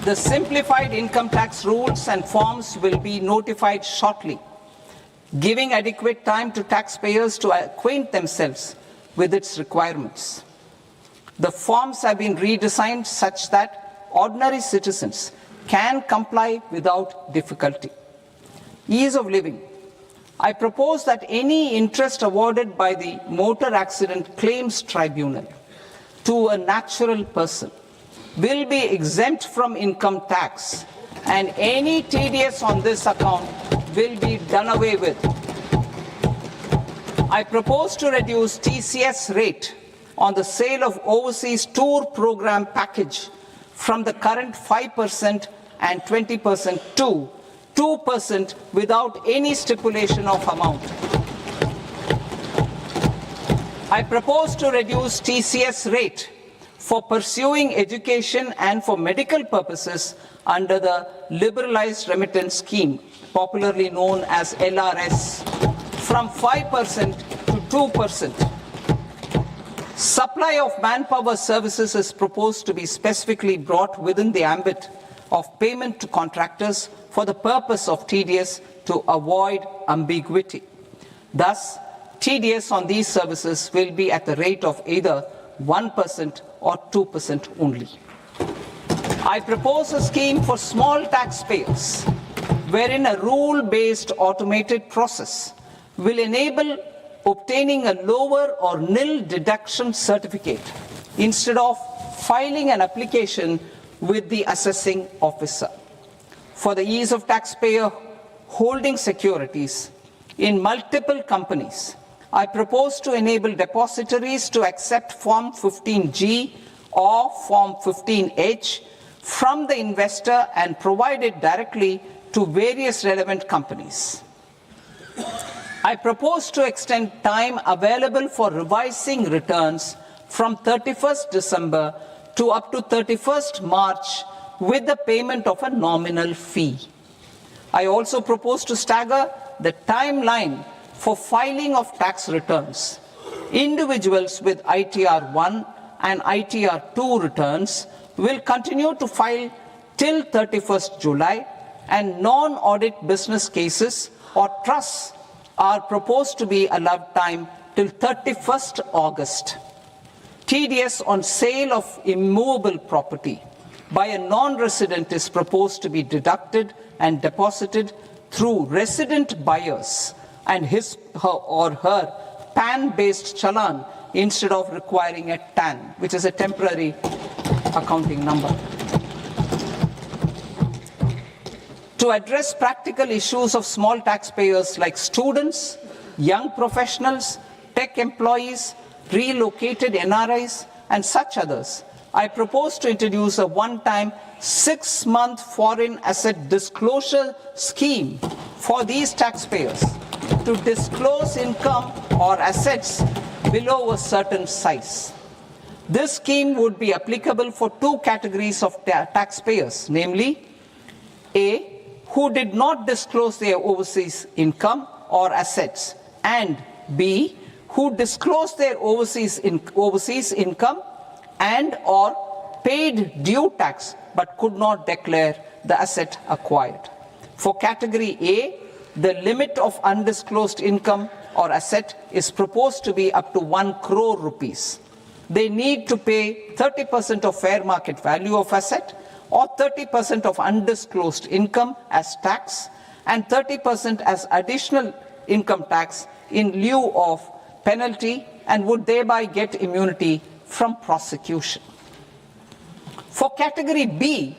The simplified income tax rules and forms will be notified shortly, giving adequate time to taxpayers to acquaint themselves with its requirements. The forms have been redesigned such that ordinary citizens can comply without difficulty. Ease of living. I propose that any interest awarded by the Motor Accident Claims Tribunal to a natural person will be exempt from income tax, and any TDS on this account will be done away with. I propose to reduce TCS rate on the sale of overseas tour program package from the current 5% and 20% to 2% without any stipulation of amount. I propose to reduce TCS rate for pursuing education and for medical purposes under the Liberalized Remittance Scheme, popularly known as LRS, from 5% to 2%. Supply of manpower services is proposed to be specifically brought within the ambit of payment to contractors for the purpose of TDS to avoid ambiguity. Thus, TDS on these services will be at the rate of either 1% or 2% only. I propose a scheme for small taxpayers, wherein a rule-based automated process will enable obtaining a lower or nil deduction certificate instead of filing an application with the assessing officer. For the ease of taxpayer holding securities in multiple companies, I propose to enable depositories to accept Form 15G or Form 15H from the investor and provide it directly to various relevant companies. I propose to extend time available for revising returns from 31st December to up to 31st March with the payment of a nominal fee. I also propose to stagger the timeline for filing of tax returns. Individuals with ITR 1 and ITR 2 returns will continue to file till 31st July, and non-audit business cases or trusts are proposed to be allowed time till 31st August. TDS on sale of immovable property by a non-resident is proposed to be deducted and deposited through resident buyers and his or her PAN-based challan instead of requiring a TAN, which is a temporary accounting number. To address practical issues of small taxpayers like students, young professionals, tech employees, relocated NRIs, and such others, I propose to introduce a one-time 6-month foreign asset disclosure scheme for these taxpayers to disclose income or assets below a certain size. This scheme would be applicable for two categories of taxpayers, namely, A, who did not disclose their overseas income or assets, and B, who disclosed their overseas income and or paid due tax but could not declare the asset acquired. For category A, the limit of undisclosed income or asset is proposed to be up to 1 crore rupees. They need to pay 30% of fair market value of asset or 30% of undisclosed income as tax and 30% as additional income tax in lieu of penalty, and would thereby get immunity from prosecution. For category B,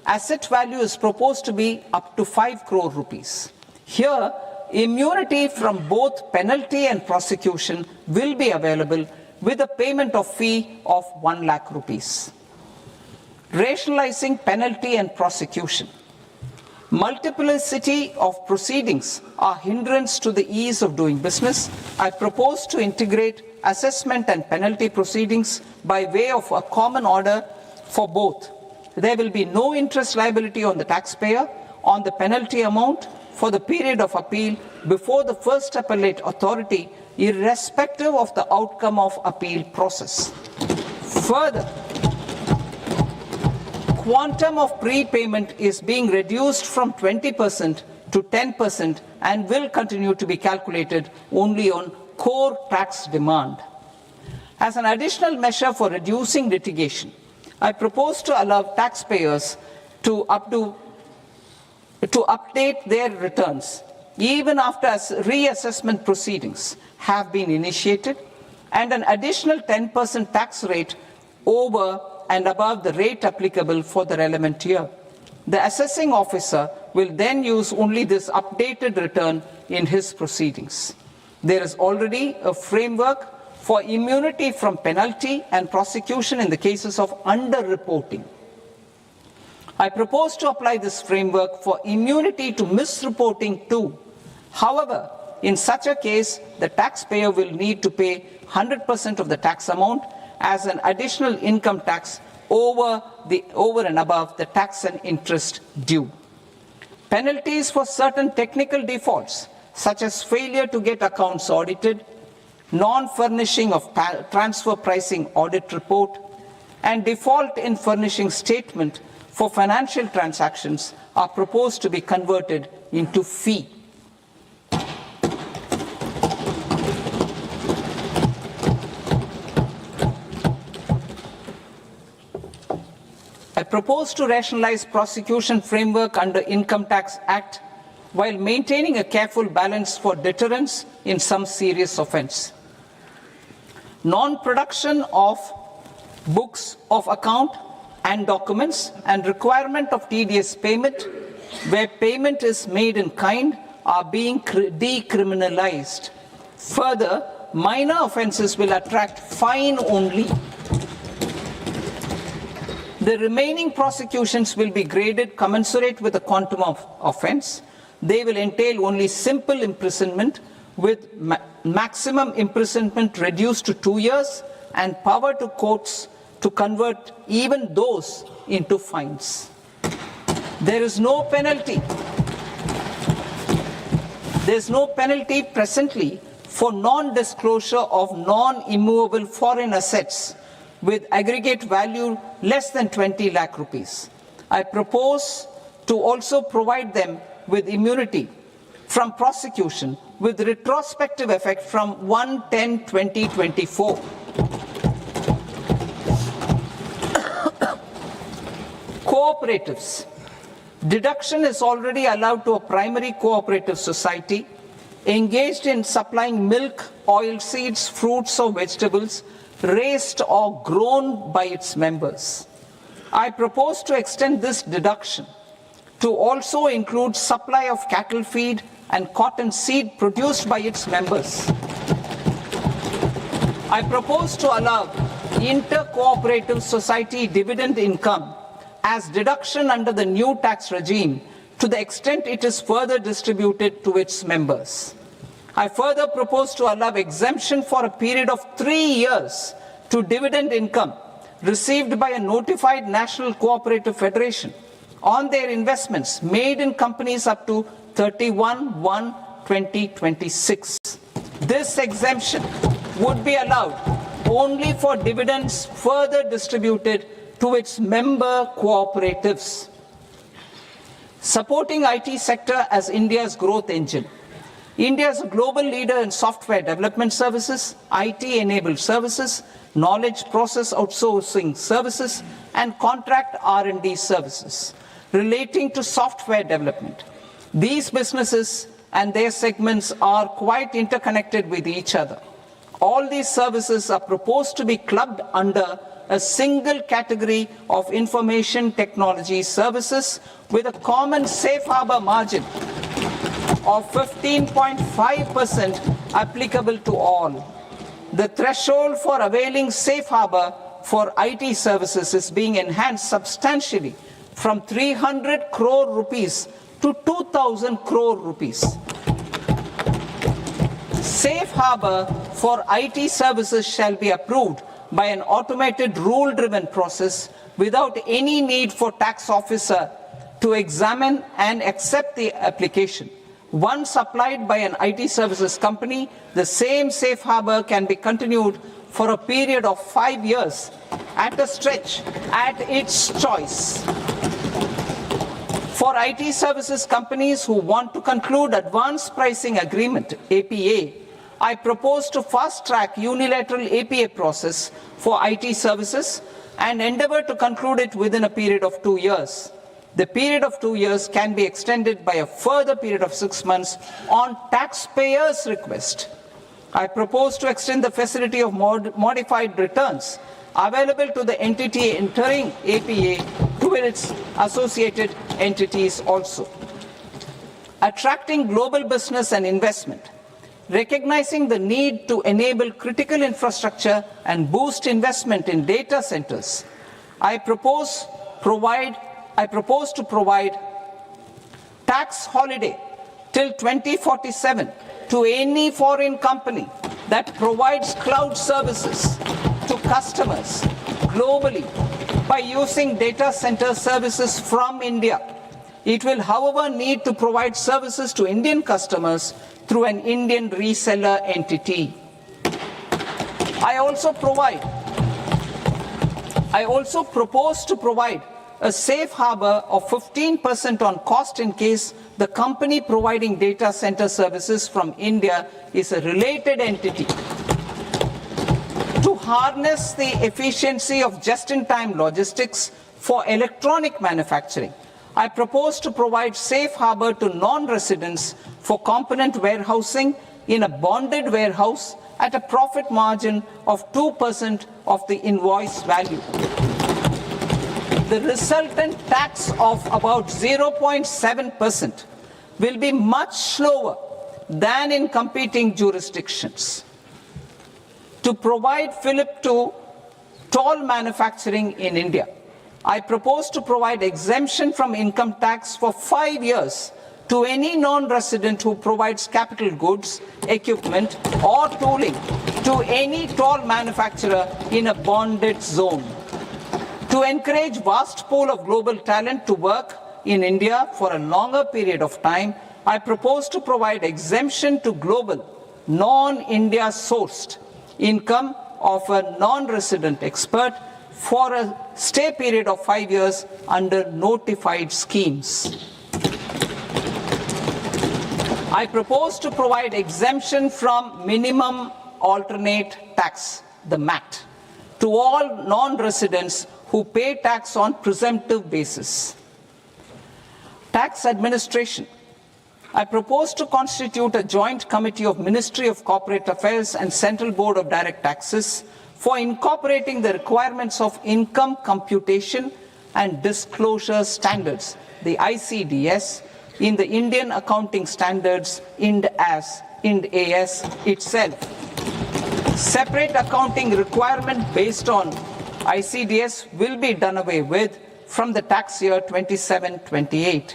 asset value is proposed to be up to 5 crore rupees. Here, immunity from both penalty and prosecution will be available with a payment of fee of 1 lakh rupees. Rationalizing penalty and prosecution. Multiplicity of proceedings are hindrance to the ease of doing business. I propose to integrate assessment and penalty proceedings by way of a common order for both. There will be no interest liability on the taxpayer on the penalty amount for the period of appeal before the first appellate authority, irrespective of the outcome of appeal process. Further, quantum of prepayment is being reduced from 20% to 10% and will continue to be calculated only on core tax demand. As an additional measure for reducing litigation, I propose to allow taxpayers to update their returns even after reassessment proceedings have been initiated, and an additional 10% tax rate over and above the rate applicable for the relevant year. The assessing officer will then use only this updated return in his proceedings. There is already a framework for immunity from penalty and prosecution in the cases of underreporting. I propose to apply this framework for immunity to misreporting too. However, in such a case, the taxpayer will need to pay 100% of the tax amount as an additional income tax over and above the tax and interest due. Penalties for certain technical defaults, such as failure to get accounts audited, non-furnishing of transfer pricing audit report, and default in furnishing statement for financial transactions, are proposed to be converted into fee. I propose to rationalize prosecution framework under Income Tax Act while maintaining a careful balance for deterrence in some serious offence. Non-production of books of account and documents and requirement of TDS payment where payment is made in kind are being decriminalized. Further, minor offences will attract fine only. The remaining prosecutions will be graded commensurate with the quantum of offence. They will entail only simple imprisonment with maximum imprisonment reduced to 2 years and power to courts to convert even those into fines. There is no penalty. There is no penalty presently for non-disclosure of non-immovable foreign assets with aggregate value less than 20 lakh rupees. I propose to also provide them with immunity from prosecution with retrospective effect from 1/10/2024. Cooperatives. Deduction is already allowed to a primary cooperative society engaged in supplying milk, oilseeds, fruits or vegetables raised or grown by its members. I propose to extend this deduction to also include supply of cattle feed and cotton seed produced by its members. I propose to allow inter-cooperative society dividend income as deduction under the new tax regime to the extent it is further distributed to its members. I further propose to allow exemption for a period of 3 years to dividend income received by a notified national cooperative federation on their investments made in companies up to 31/1/2026. This exemption would be allowed only for dividends further distributed to its member cooperatives. Supporting IT sector as India's growth engine. India is a global leader in software development services, IT-enabled services, knowledge process outsourcing services, and contract R&D services relating to software development. These businesses and their segments are quite interconnected with each other. All these services are proposed to be clubbed under a single category of information technology services with a common safe harbor margin of 15.5% applicable to all. The threshold for availing safe harbor for IT services is being enhanced substantially from 300 crore rupees to 2,000 crore rupees. Safe harbor for IT services shall be approved by an automated rule-driven process without any need for tax officer to examine and accept the application. Once applied by an IT services company, the same safe harbor can be continued for a period of 5 years at a stretch at its choice. For IT services companies who want to conclude advanced pricing agreement, APA, I propose to fast-track unilateral APA process for IT services and endeavor to conclude it within a period of 2 years. The period of 2 years can be extended by a further period of 6 months on taxpayers' request. I propose to extend the facility of modified returns available to the entity entering APA to its associated entities also. Attracting global business and investment. Recognizing the need to enable critical infrastructure and boost investment in data centers, I propose to provide tax holiday till 2047 to any foreign company that provides cloud services to customers globally by using data center services from India. It will, however, need to provide services to Indian customers through an Indian reseller entity. I also propose to provide a safe harbor of 15% on cost in case the company providing data center services from India is a related entity. To harness the efficiency of just-in-time logistics for electronic manufacturing, I propose to provide safe harbor to non-residents for component warehousing in a bonded warehouse at a profit margin of 2% of the invoice value. The resultant tax of about 0.7% will be much lower than in competing jurisdictions. To provide fillip to toll manufacturing in India, I propose to provide exemption from income tax for 5 years to any non-resident who provides capital goods, equipment, or tooling to any toll manufacturer in a bonded zone. To encourage vast pool of global talent to work in India for a longer period of time, I propose to provide exemption to global, non-India sourced income of a non-resident expert for a stay period of 5 years under notified schemes. I propose to provide exemption from minimum alternate tax, the MAT, to all non-residents who pay tax on presumptive basis. Tax administration. I propose to constitute a joint committee of Ministry of Corporate Affairs and Central Board of Direct Taxes for incorporating the requirements of income computation and disclosure standards, the ICDS, in the Indian Accounting Standards, IND AS itself. Separate accounting requirement based on ICDS will be done away with from the tax year 27-28.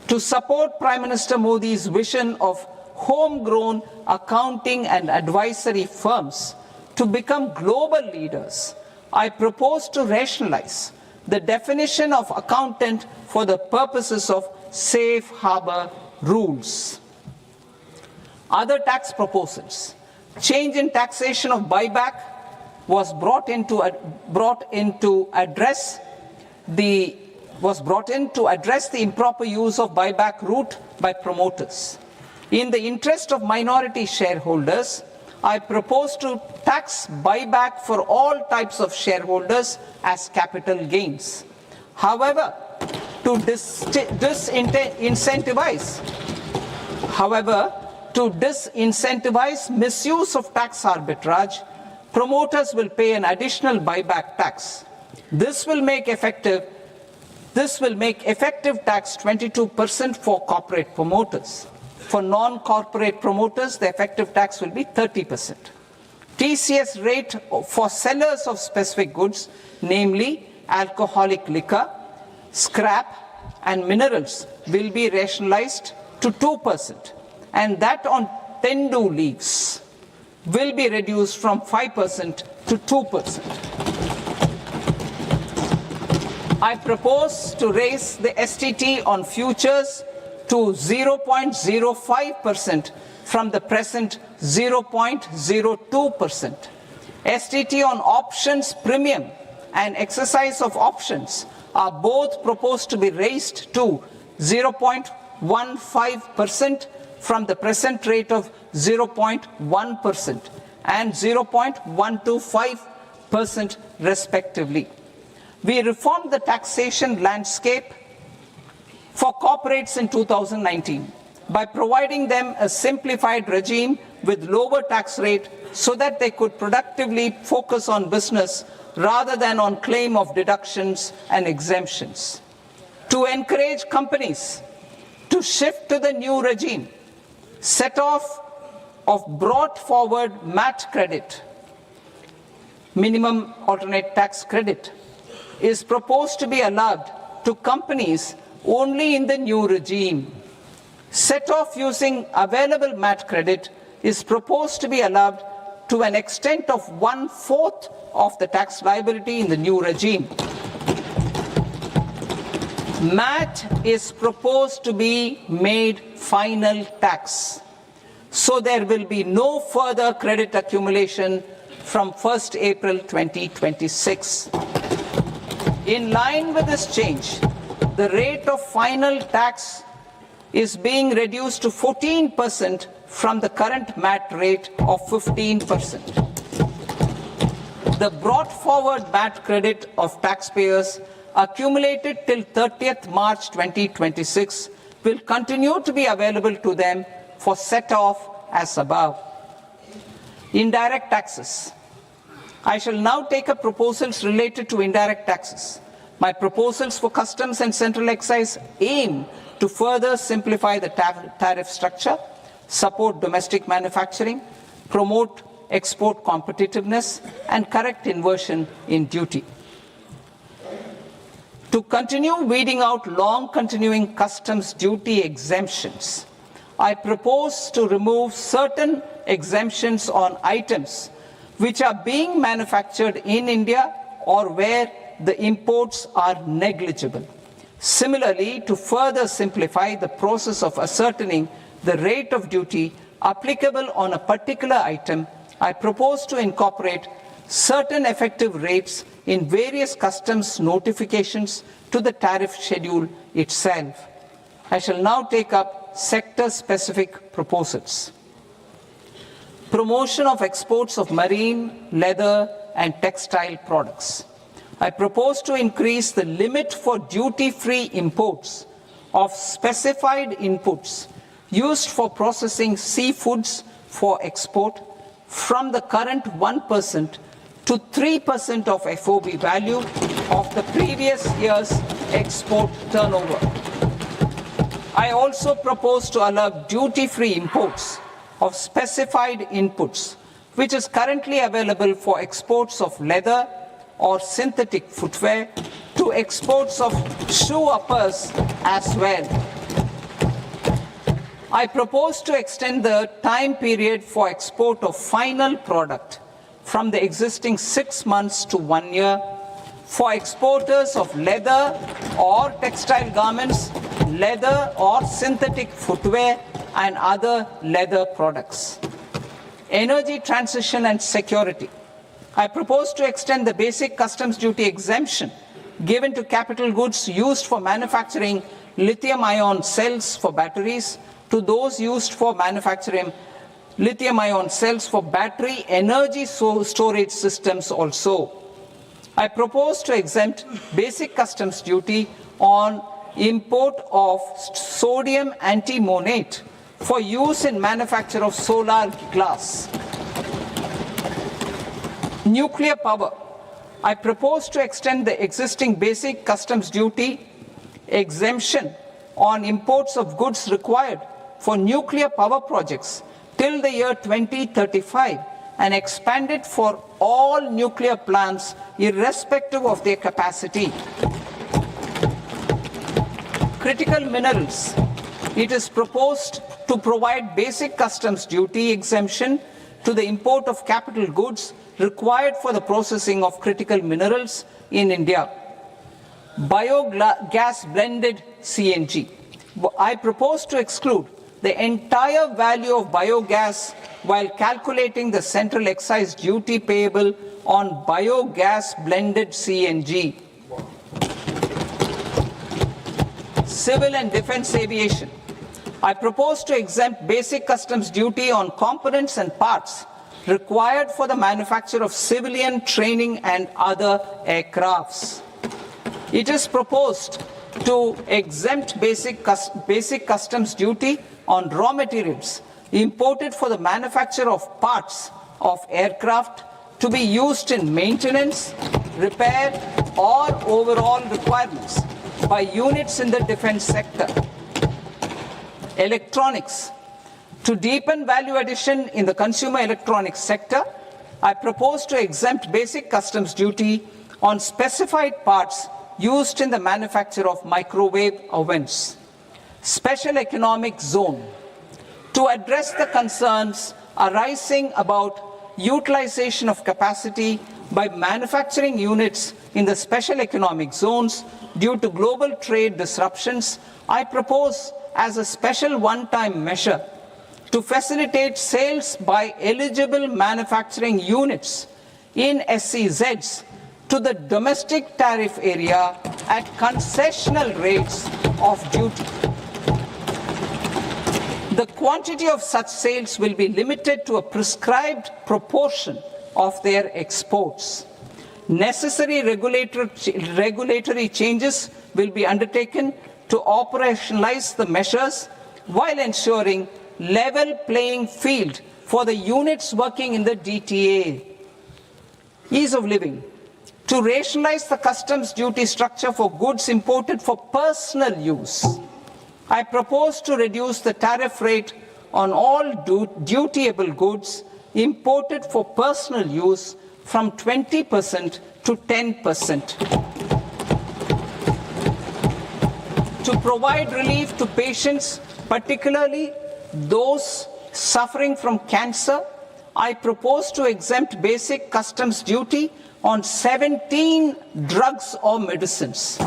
To support Prime Minister Modi's vision of homegrown accounting and advisory firms to become global leaders, I propose to rationalize the definition of accountant for the purposes of safe harbor rules. Other tax proposals. Change in taxation of buyback was brought in to address the improper use of buyback route by promoters. In the interest of minority shareholders, I propose to tax buyback for all types of shareholders as capital gains. However, to disincentivize misuse of tax arbitrage, promoters will pay an additional buyback tax. This will make effective tax 22% for corporate promoters. For non-corporate promoters, the effective tax will be 30%. TCS rate for sellers of specific goods, namely alcoholic liquor, scrap, and minerals, will be rationalized to 2%, and that on tendu leaves will be reduced from 5% to 2%. I propose to raise the STT on futures to 0.05% from the present 0.02%. STT on options premium and exercise of options are both proposed to be raised to 0.15% from the present rate of 0.1% and 0.125% respectively. We reformed the taxation landscape for corporates in 2019 by providing them a simplified regime with lower tax rate so that they could productively focus on business rather than on claim of deductions and exemptions. To encourage companies to shift to the new regime, set off of brought forward MAT credit, minimum alternate tax credit, is proposed to be allowed to companies only in the new regime. Set off using available MAT credit is proposed to be allowed to an extent of 1/4 of the tax liability in the new regime. MAT is proposed to be made final tax, so there will be no further credit accumulation from 1st April 2026. In line with this change, the rate of final tax is being reduced to 14% from the current MAT rate of 15%. The brought forward MAT credit of taxpayers accumulated till 30th March 2026 will continue to be available to them for set-off as above. Indirect taxes. I shall now take up proposals related to indirect taxes. My proposals for customs and central excise aim to further simplify the tariff structure, support domestic manufacturing, promote export competitiveness, and correct inversion in duty. To continue weeding out long continuing customs duty exemptions, I propose to remove certain exemptions on items which are being manufactured in India or where the imports are negligible. Similarly, to further simplify the process of ascertaining the rate of duty applicable on a particular item, I propose to incorporate certain effective rates in various customs notifications to the tariff schedule itself. I shall now take up sector-specific proposals. Promotion of exports of marine, leather, and textile products. I propose to increase the limit for duty-free imports of specified inputs used for processing seafoods for export from the current 1% to 3% of FOB value of the previous year's export turnover. I also propose to allow duty-free imports of specified inputs, which is currently available for exports of leather or synthetic footwear, to exports of shoe uppers as well. I propose to extend the time period for export of final product from the existing 6 months to 1 year for exporters of leather or textile garments, leather or synthetic footwear, and other leather products. Energy transition and security. I propose to extend the basic customs duty exemption given to capital goods used for manufacturing lithium-ion cells for batteries to those used for manufacturing lithium-ion cells for battery energy storage systems also. I propose to exempt basic customs duty on import of sodium antimonate for use in manufacture of solar glass. Nuclear power. I propose to extend the existing basic customs duty exemption on imports of goods required for nuclear power projects till the year 2035 and expand it for all nuclear plants irrespective of their capacity. Critical minerals. It is proposed to provide basic customs duty exemption to the import of capital goods required for the processing of critical minerals in India. Biogas blended CNG. I propose to exclude the entire value of biogas while calculating the central excise duty payable on biogas blended CNG. Civil and defense aviation. I propose to exempt basic customs duty on components and parts required for the manufacture of civilian training and other aircrafts. It is proposed to exempt basic customs duty on raw materials imported for the manufacture of parts of aircraft to be used in maintenance, repair, or overall requirements by units in the defense sector. Electronics. To deepen value addition in the consumer electronics sector, I propose to exempt basic customs duty on specified parts used in the manufacture of microwave ovens. Special economic zone. To address the concerns arising about utilization of capacity by manufacturing units in the special economic zones due to global trade disruptions, I propose as a special one-time measure to facilitate sales by eligible manufacturing units in SEZs to the domestic tariff area at concessional rates of duty. The quantity of such sales will be limited to a prescribed proportion of their exports. Necessary regulatory changes will be undertaken to operationalize the measures while ensuring level playing field for the units working in the DTA. Ease of living. To rationalize the customs duty structure for goods imported for personal use, I propose to reduce the tariff rate on all dutiable goods imported for personal use from 20% to 10%. To provide relief to patients, particularly those suffering from cancer, I propose to exempt basic customs duty on 17 drugs or medicines.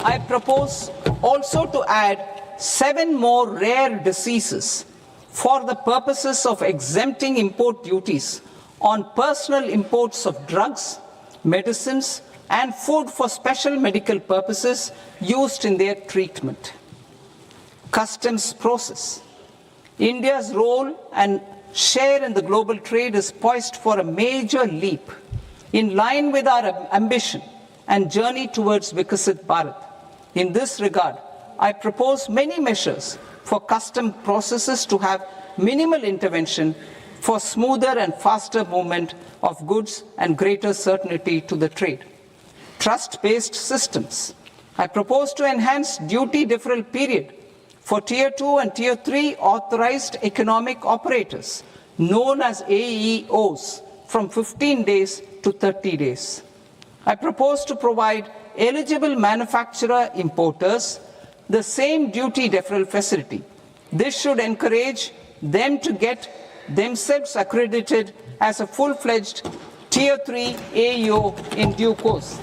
I propose also to add 7 more rare diseases for the purposes of exempting import duties on personal imports of drugs, medicines, and food for special medical purposes used in their treatment. Customs process. India's role and share in the global trade is poised for a major leap in line with our ambition and journey towards Vikasit Bharat. In this regard, I propose many measures for custom processes to have minimal intervention for smoother and faster movement of goods and greater certainty to the trade. Trust-based systems. I propose to enhance duty deferral period for Tier 2 and Tier 3 authorized economic operators, known as AEOs, from 15 days to 30 days. I propose to provide eligible manufacturer importers the same duty deferral facility. This should encourage them to get themselves accredited as a full-fledged Tier 3 AEO in due course.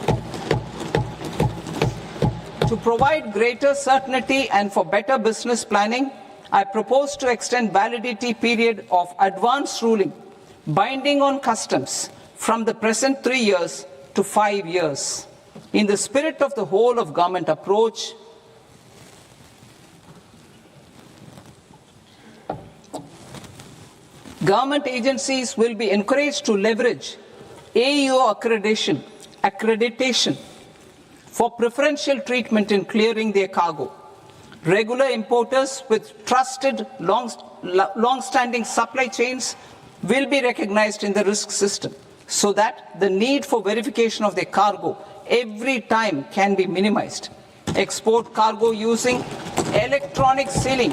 To provide greater certainty and for better business planning, I propose to extend validity period of advance ruling binding on customs from the present 3 years to 5 years. In the spirit of the whole of government approach, government agencies will be encouraged to leverage AEO accreditation for preferential treatment in clearing their cargo. Regular importers with trusted long-standing supply chains will be recognized in the risk system so that the need for verification of their cargo every time can be minimized. Export cargo using electronic sealing.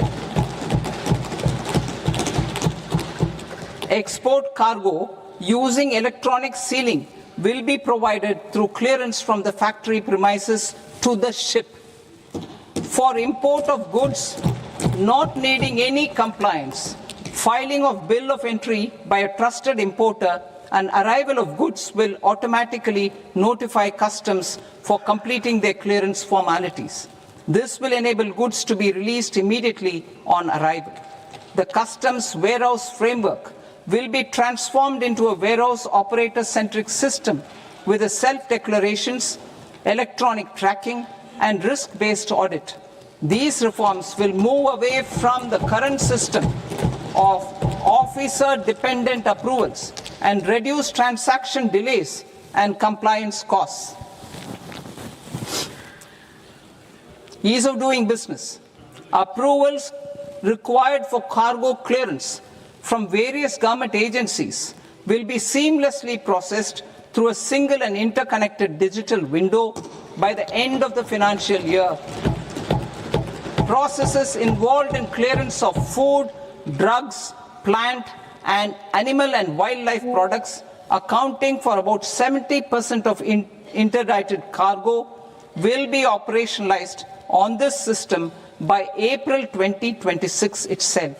Export cargo using electronic sealing will be provided through clearance from the factory premises to the ship. For import of goods not needing any compliance, filing of bill of entry by a trusted importer and arrival of goods will automatically notify customs for completing their clearance formalities. This will enable goods to be released immediately on arrival. The customs warehouse framework will be transformed into a warehouse operator-centric system with a self-declarations, electronic tracking, and risk-based audit. These reforms will move away from the current system of officer-dependent approvals and reduce transaction delays and compliance costs. Ease of doing business. Approvals required for cargo clearance from various government agencies will be seamlessly processed through a single and interconnected digital window by the end of the financial year. Processes involved in clearance of food, drugs, plant, and animal and wildlife products, accounting for about 70% of interdicted cargo, will be operationalized on this system by April 2026 itself.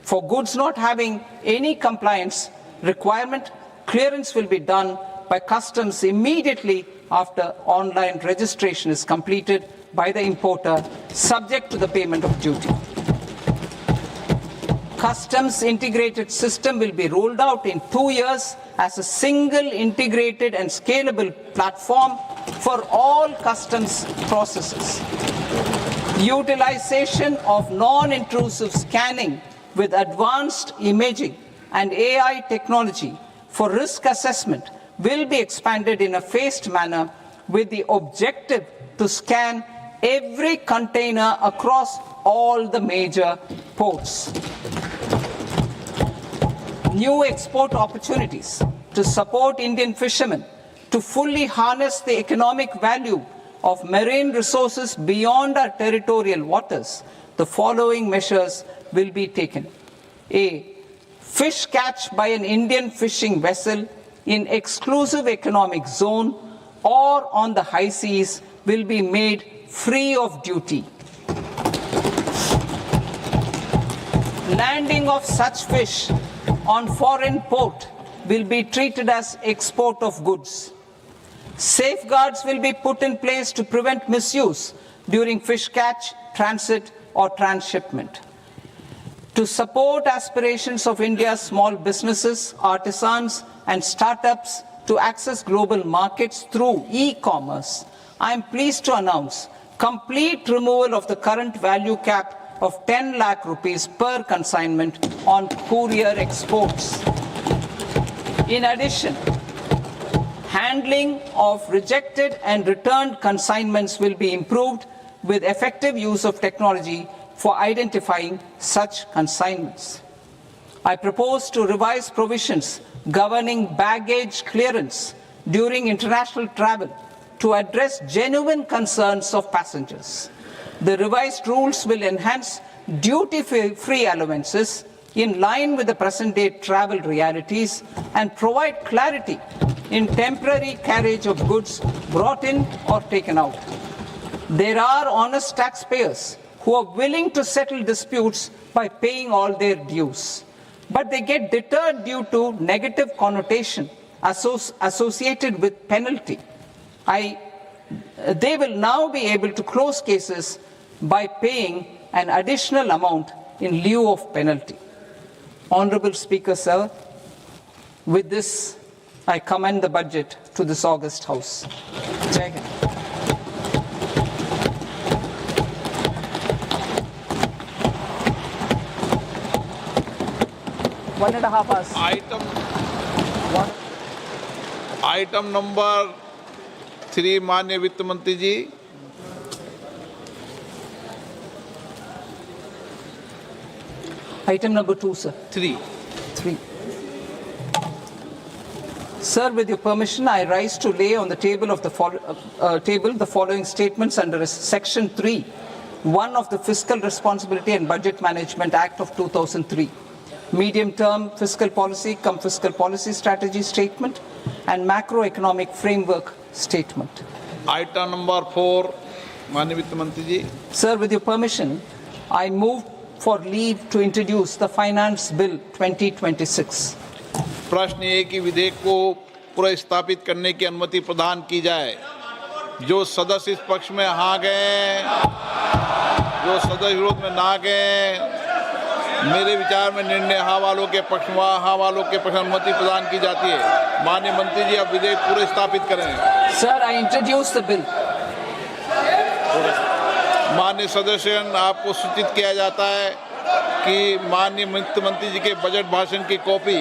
For goods not having any compliance requirement, clearance will be done by customs immediately after online registration is completed by the importer, subject to the payment of duty. Customs integrated system will be rolled out in 2 years as a single integrated and scalable platform for all customs processes. Utilization of non-intrusive scanning with advanced imaging and AI technology for risk assessment will be expanded in a phased manner with the objective to scan every container across all the major ports. New export opportunities to support Indian fishermen to fully harness the economic value of marine resources beyond our territorial waters, the following measures will be taken. A. Fish catch by an Indian fishing vessel in exclusive economic zone or on the high seas will be made free of duty. Landing of such fish on foreign port will be treated as export of goods. Safeguards will be put in place to prevent misuse during fish catch, transit, or transshipment. To support aspirations of India's small businesses, artisans, and startups to access global markets through e-commerce, I am pleased to announce complete removal of the current value cap of 10 lakh rupees per consignment on courier exports. In addition, handling of rejected and returned consignments will be improved with effective use of technology for identifying such consignments. I propose to revise provisions governing baggage clearance during international travel to address genuine concerns of passengers. The revised rules will enhance duty-free allowances in line with the present-day travel realities and provide clarity in temporary carriage of goods brought in or taken out. There are honest taxpayers who are willing to settle disputes by paying all their dues, but they get deterred due to negative connotation associated with penalty. They will now be able to close cases by paying an additional amount in lieu of penalty. Honorable Speaker, sir, with this, I commend the budget to this august House. Jai Hind. One and a half hours. Item number 3 माननीय वित्त मंत्री जी। Item number 2, sir. 3. Sir, with your permission, I rise to lay on the table of the following statements under Section 3, 1 of the Fiscal Responsibility and Budget Management Act of 2003. Medium-term fiscal policy, fiscal policy strategy statement, and macroeconomic framework statement. Item number 4 माननीय वित्त मंत्री जी। Sir, with your permission, I move for leave to introduce the Finance Bill 2026. प्रश्न ये कि विधेयक को पुनर्स्थापित करने की अनुमति प्रदान की जाए। जो सदस्य इस पक्ष में हाँ गए, जो सदस्य विरोध में ना गए, मेरे विचार में निर्णय हाँ वालों के पक्ष में हाँ वालों के पक्ष में अनुमति प्रदान की जाती है। माननीय मंत्री जी, अब विधेयक पुनर्स्थापित करें। Sir, I introduce the bill. माननीय सदस्यगण, आपको सूचित किया जाता है कि माननीय वित्त मंत्री जी के बजट भाषण की कॉपी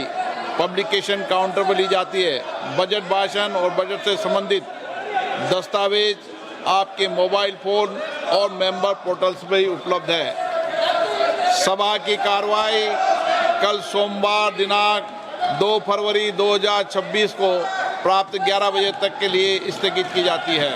पब्लिकेशन काउंटर पर ली जाती है। बजट भाषण और बजट से संबंधित दस्तावेज आपके मोबाइल फोन और मेंबर पोर्टल्स पर ही उपलब्ध है। सभा की कार्रवाई कल सोमवार दिनांक 2 फरवरी 2026 को प्राप्त 11 बजे तक के लिए स्थगित की जाती है।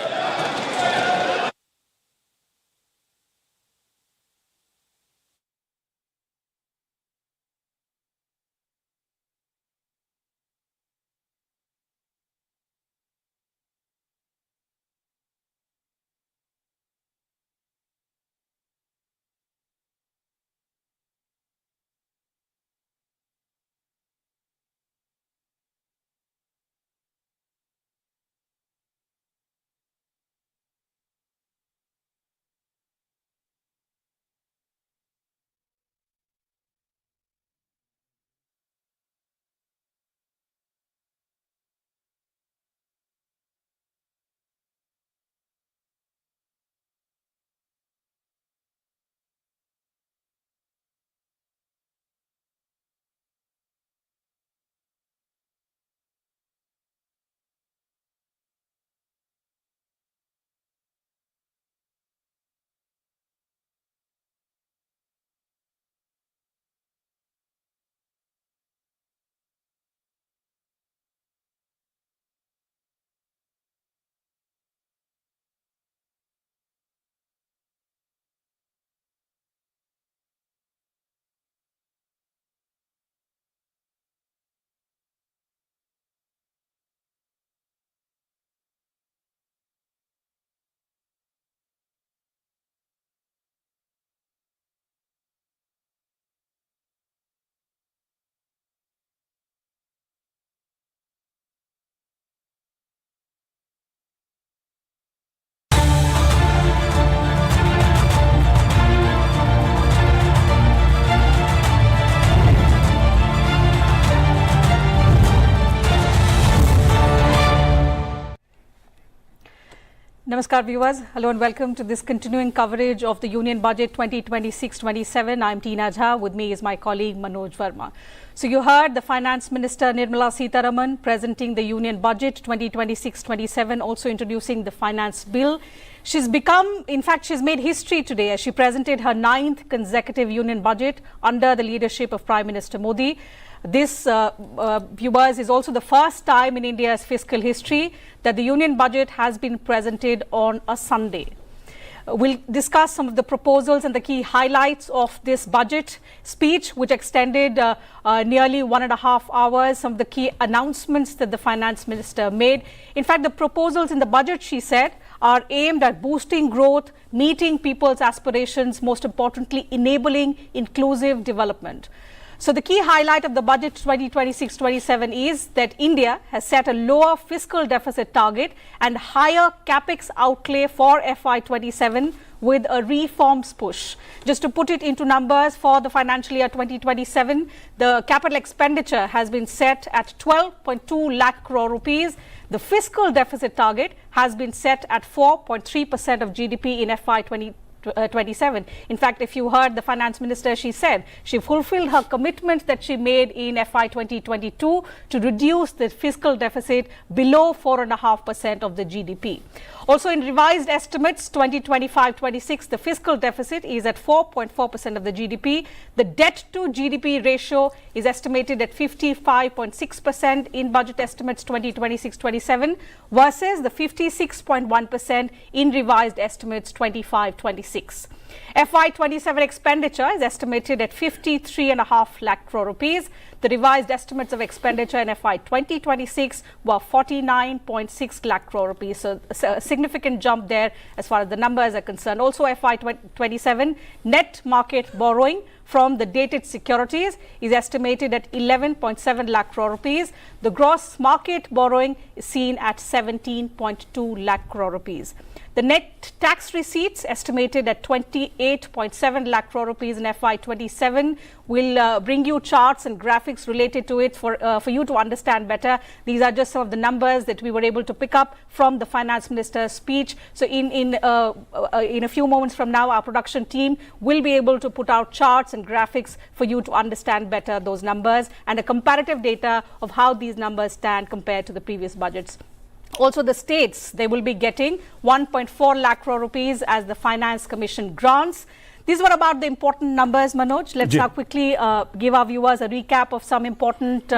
Namaskar viewers, hello and welcome to this continuing coverage of the Union Budget 2026-27. I'm Tina Jha, with me is my colleague Manoj Verma. So you heard the Finance Minister Nirmala Sitharaman presenting the Union Budget 2026-27, also introducing the Finance Bill. She's made history today as she presented her 9th consecutive Union Budget under the leadership of Prime Minister Modi. This, viewers, is also the first time in India's fiscal history that the Union Budget has been presented on a Sunday. We'll discuss some of the proposals and the key highlights of this budget speech, which extended nearly 1.5 hours, some of the key announcements that the Finance Minister made. In fact, the proposals in the budget, she said, are aimed at boosting growth, meeting people's aspirations, most importantly, enabling inclusive development. So the key highlight of the budget 2026-27 is that India has set a lower fiscal deficit target and higher capex outlay for FY27 with a reforms push. Just to put it into numbers, for the financial year 2027, the capital expenditure has been set at 12.2 lakh crore rupees. The fiscal deficit target has been set at 4.3% of GDP in FY27. In fact, if you heard the Finance Minister, she said she fulfilled her commitment that she made in FY 2022 to reduce the fiscal deficit below 4.5% of the GDP. Also, in revised estimates 2025-26, the fiscal deficit is at 4.4% of the GDP. The debt to GDP ratio is estimated at 55.6% in budget estimates 2026-27 versus the 56.1% in revised estimates 25-26. FY27 expenditure is estimated at 53.5 lakh crore rupees. The revised estimates of expenditure in FY 2026 were 49.6 lakh crore rupees. So a significant jump there as far as the numbers are concerned. Also, FY 27 net market borrowing from the dated securities is estimated at 11.7 lakh crore rupees. The gross market borrowing is seen at 17.2 lakh crore rupees. The net tax receipts estimated at 28.7 lakh crore rupees in FY27. We'll bring you charts and graphics related to it for you to understand better. These are just some of the numbers that we were able to pick up from the Finance Minister's speech. So in a few moments from now, our production team will be able to put out charts and graphics for you to understand better those numbers and a comparative data of how these numbers stand compared to the previous budgets. Also, the states, they will be getting 1.4 lakh crore rupees as the Finance Commission grants. These were about the important numbers, Manoj. Let's now quickly give our viewers a recap of some important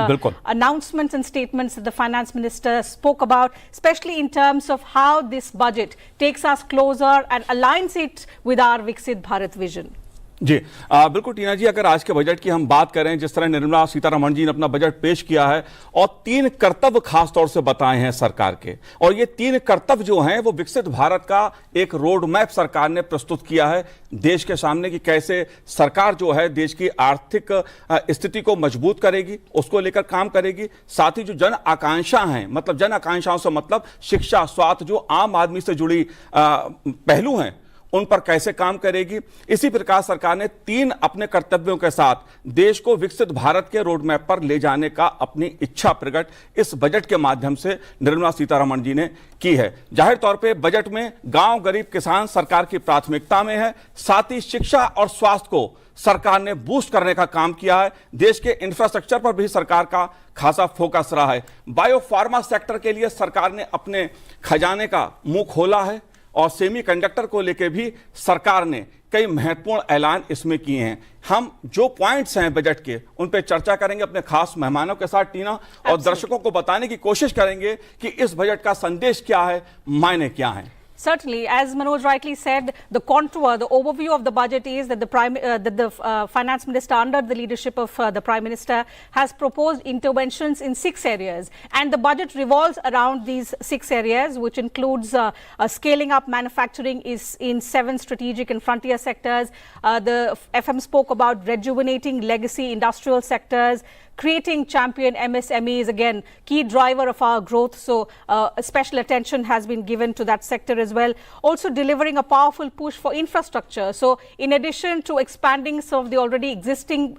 announcements and statements that the Finance Minister spoke about, especially in terms of how this budget takes us closer and aligns it with our Viksit Bharat vision. जी बिल्कुल टीना जी, अगर आज के budget की हम बात करें, जिस तरह निर्मला सीतारमण जी ने अपना बजट पेश किया है और 3 कर्तव्य खास तौर से बताए हैं सरकार के, और ये 3 कर्तव्य जो हैं वो विकसित भारत का एक रोड मैप सरकार ने प्रस्तुत किया है देश के सामने कि कैसे सरकार जो है देश की आर्थिक स्थिति को मजबूत करेगी, उसको लेकर काम करेगी। साथ ही जो जन आकांक्षा हैं, मतलब जन आकांक्षाओं से मतलब शिक्षा, स्वास्थ्य, जो आम आदमी से जुड़ी पहलू हैं, उन पर कैसे काम करेगी। इसी प्रकार सरकार ने 3 अपने कर्तव्यों के साथ देश को विकसित भारत के रोड मैप पर ले जाने का अपनी इच्छा प्रकट इस बजट के माध्यम से निर्मला सीतारमण जी ने की है। जाहिर तौर पे बजट में गांव, गरीब, किसान सरकार की प्राथमिकता में है। साथ ही शिक्षा और स्वास्थ्य को सरकार ने बूस्ट करने का काम किया है। देश के इंफ्रास्ट्रक्चर पर भी सरकार का खासा फोकस रहा है। बायो फार्मा सेक्टर के लिए सरकार ने अपने खजाने का मुंह खोला है और सेमीकंडक्टर को लेकर भी सरकार ने कई महत्वपूर्ण ऐलान इसमें किए हैं। हम जो पॉइंट्स हैं बजट के, उन पे चर्चा करेंगे अपने खास मेहमानों के साथ टीना, और दर्शकों को बताने की कोशिश करेंगे कि इस बजट का संदेश क्या है, मायने क्या हैं। Certainly, as Manoj rightly said, the contour, the overview of the budget is that the Finance Minister, under the leadership of the Prime Minister, has proposed interventions in 6 areas. And the budget revolves around these 6 areas, which includes scaling up manufacturing is in 7 strategic and frontier sectors. The FM spoke about rejuvenating legacy industrial sectors, creating champion MSMEs, again, key driver of our growth. So special attention has been given to that sector as well. Also delivering a powerful push for infrastructure. So in addition to expanding some of the already existing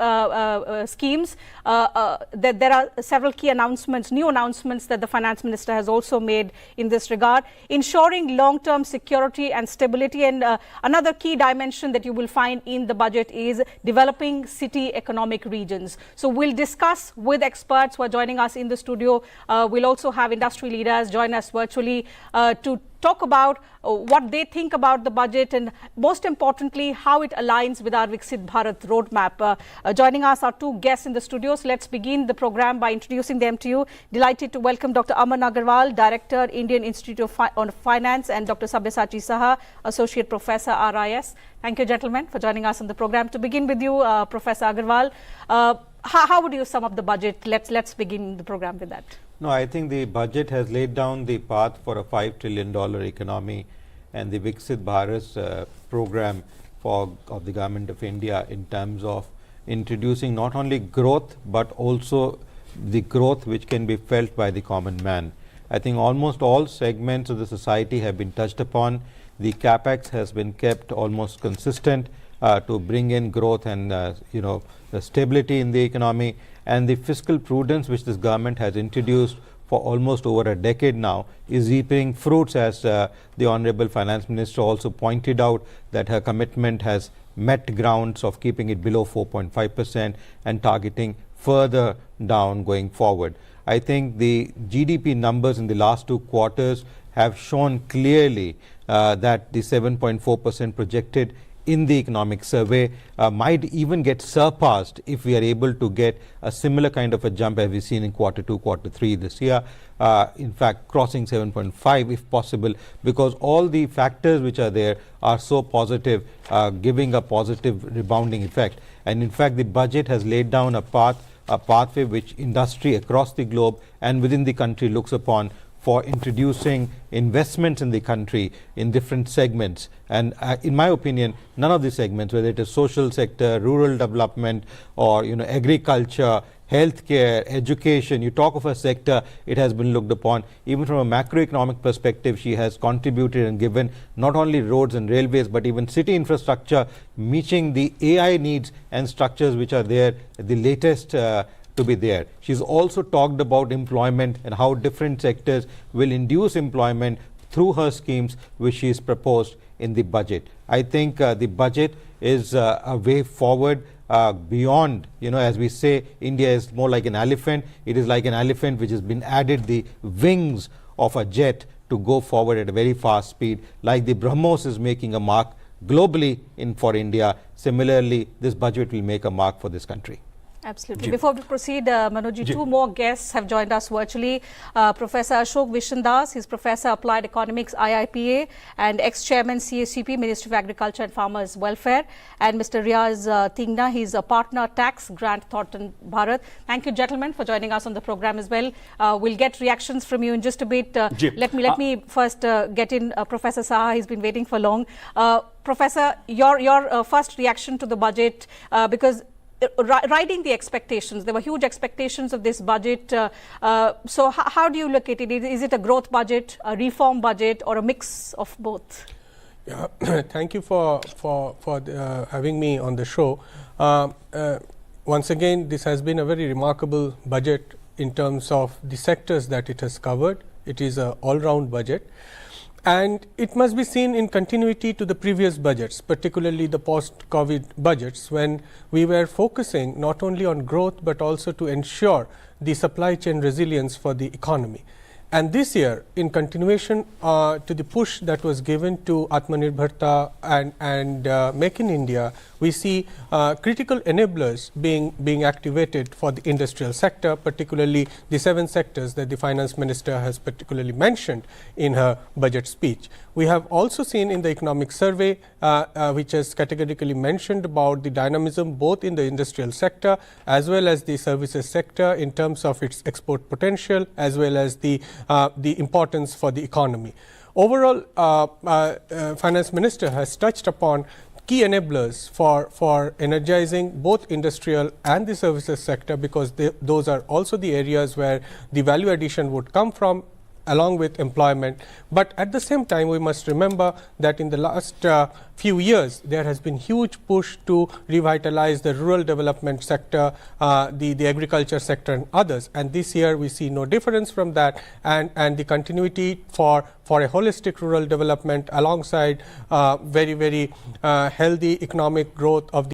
schemes, there are several key announcements, new announcements that the finance minister has also made in this regard, ensuring long-term security and stability. And another key dimension that you will find in the budget is developing city economic regions. So we'll discuss with experts who are joining us in the studio. We'll also have industry leaders join us virtually to talk about what they think about the budget and, most importantly, how it aligns with our Viksit Bharat roadmap. Joining us are two guests in the studio. So let's begin the program by introducing them to you. Delighted to welcome Dr. Aman Agarwal, Director, Indian Institute of Finance, and Dr. Sabyasachi Saha, Associate Professor, RIS. Thank you, gentlemen, for joining us on the program. To begin with you, Professor Agarwal, how would you sum up the budget? Let's begin the program with that. No, I think the budget has laid down the path for a $5 trillion economy, and the Viksit Bharat program of the Government of India in terms of introducing not only growth but also the growth which can be felt by the common man. I think almost all segments of the society have been touched upon. The capex has been kept almost consistent to bring in growth and the stability in the economy, and the fiscal prudence which this government has introduced for almost over a decade now is reaping fruits, as the Honorable Finance Minister also pointed out that her commitment has met grounds of keeping it below 4.5% and targeting further down going forward. I think the GDP numbers in the last 2 quarters have shown clearly that the 7.4% projected in the economic survey might even get surpassed if we are able to get a similar kind of a jump as we've seen in Q2, Q3 this year. In fact, crossing 7.5 if possible, because all the factors which are there are so positive, giving a positive rebounding effect. And in fact, the budget has laid down a pathway which industry across the globe and within the country looks upon for introducing investments in the country in different segments. And in my opinion, none of these segments, whether it is social sector, rural development, or agriculture, healthcare, education, you talk of a sector, it has been looked upon. Even from a macroeconomic perspective, she has contributed and given not only roads and railways, but even city infrastructure, meeting the AI needs and structures which are there, the latest to be there. She's also talked about employment and how different sectors will induce employment through her schemes which she has proposed in the budget. I think the budget is a way forward beyond, as we say, India is more like an elephant. It is like an elephant which has been added the wings of a jet to go forward at a very fast speed, like the BrahMos is making a mark globally for India. Similarly, this budget will make a mark for this country. Absolutely. Before we proceed, Manoj, two more guests have joined us virtually. Professor Ashok Vishandas, he's Professor Applied Economics, IIPA, and ex-chairman CSCP, Ministry of Agriculture and Farmers Welfare, and Mr. Riaz Tingna, he's a partner tax, Grant Thornton Bharat. Thank you, gentlemen, for joining us on the program as well. We'll get reactions from you in just a bit. Let me first get in Professor Saha. He's been waiting for long. Professor, your first reaction to the budget, because riding the expectations, there were huge expectations of this budget. So how do you look at it? Is it a growth budget, a reform budget, or a mix of both? Yeah, thank you for having me on the show. Once again, this has been a very remarkable budget in terms of the sectors that it has covered. It is an all-round budget. And it must be seen in continuity to the previous budgets, particularly the post-COVID budgets, when we were focusing not only on growth but also to ensure the supply chain resilience for the economy. And this year, in continuation to the push that was given to Atmanirbharta and Make in India, we see critical enablers being activated for the industrial sector, particularly the 7 sectors that the Finance Minister has particularly mentioned in her budget speech. We have also seen in the economic survey, which has categorically mentioned about the dynamism both in the industrial sector as well as the services sector in terms of its export potential as well as the importance for the economy. Overall, Finance Minister has touched upon key enablers for energizing both industrial and the services sector, because those are also the areas where the value addition would come from, along with employment. But at the same time, we must remember that in the last few years, there has been huge push to revitalize the rural development sector, the agriculture sector and others. And this year we see no difference from that, and the continuity for a holistic rural development alongside very healthy economic growth of the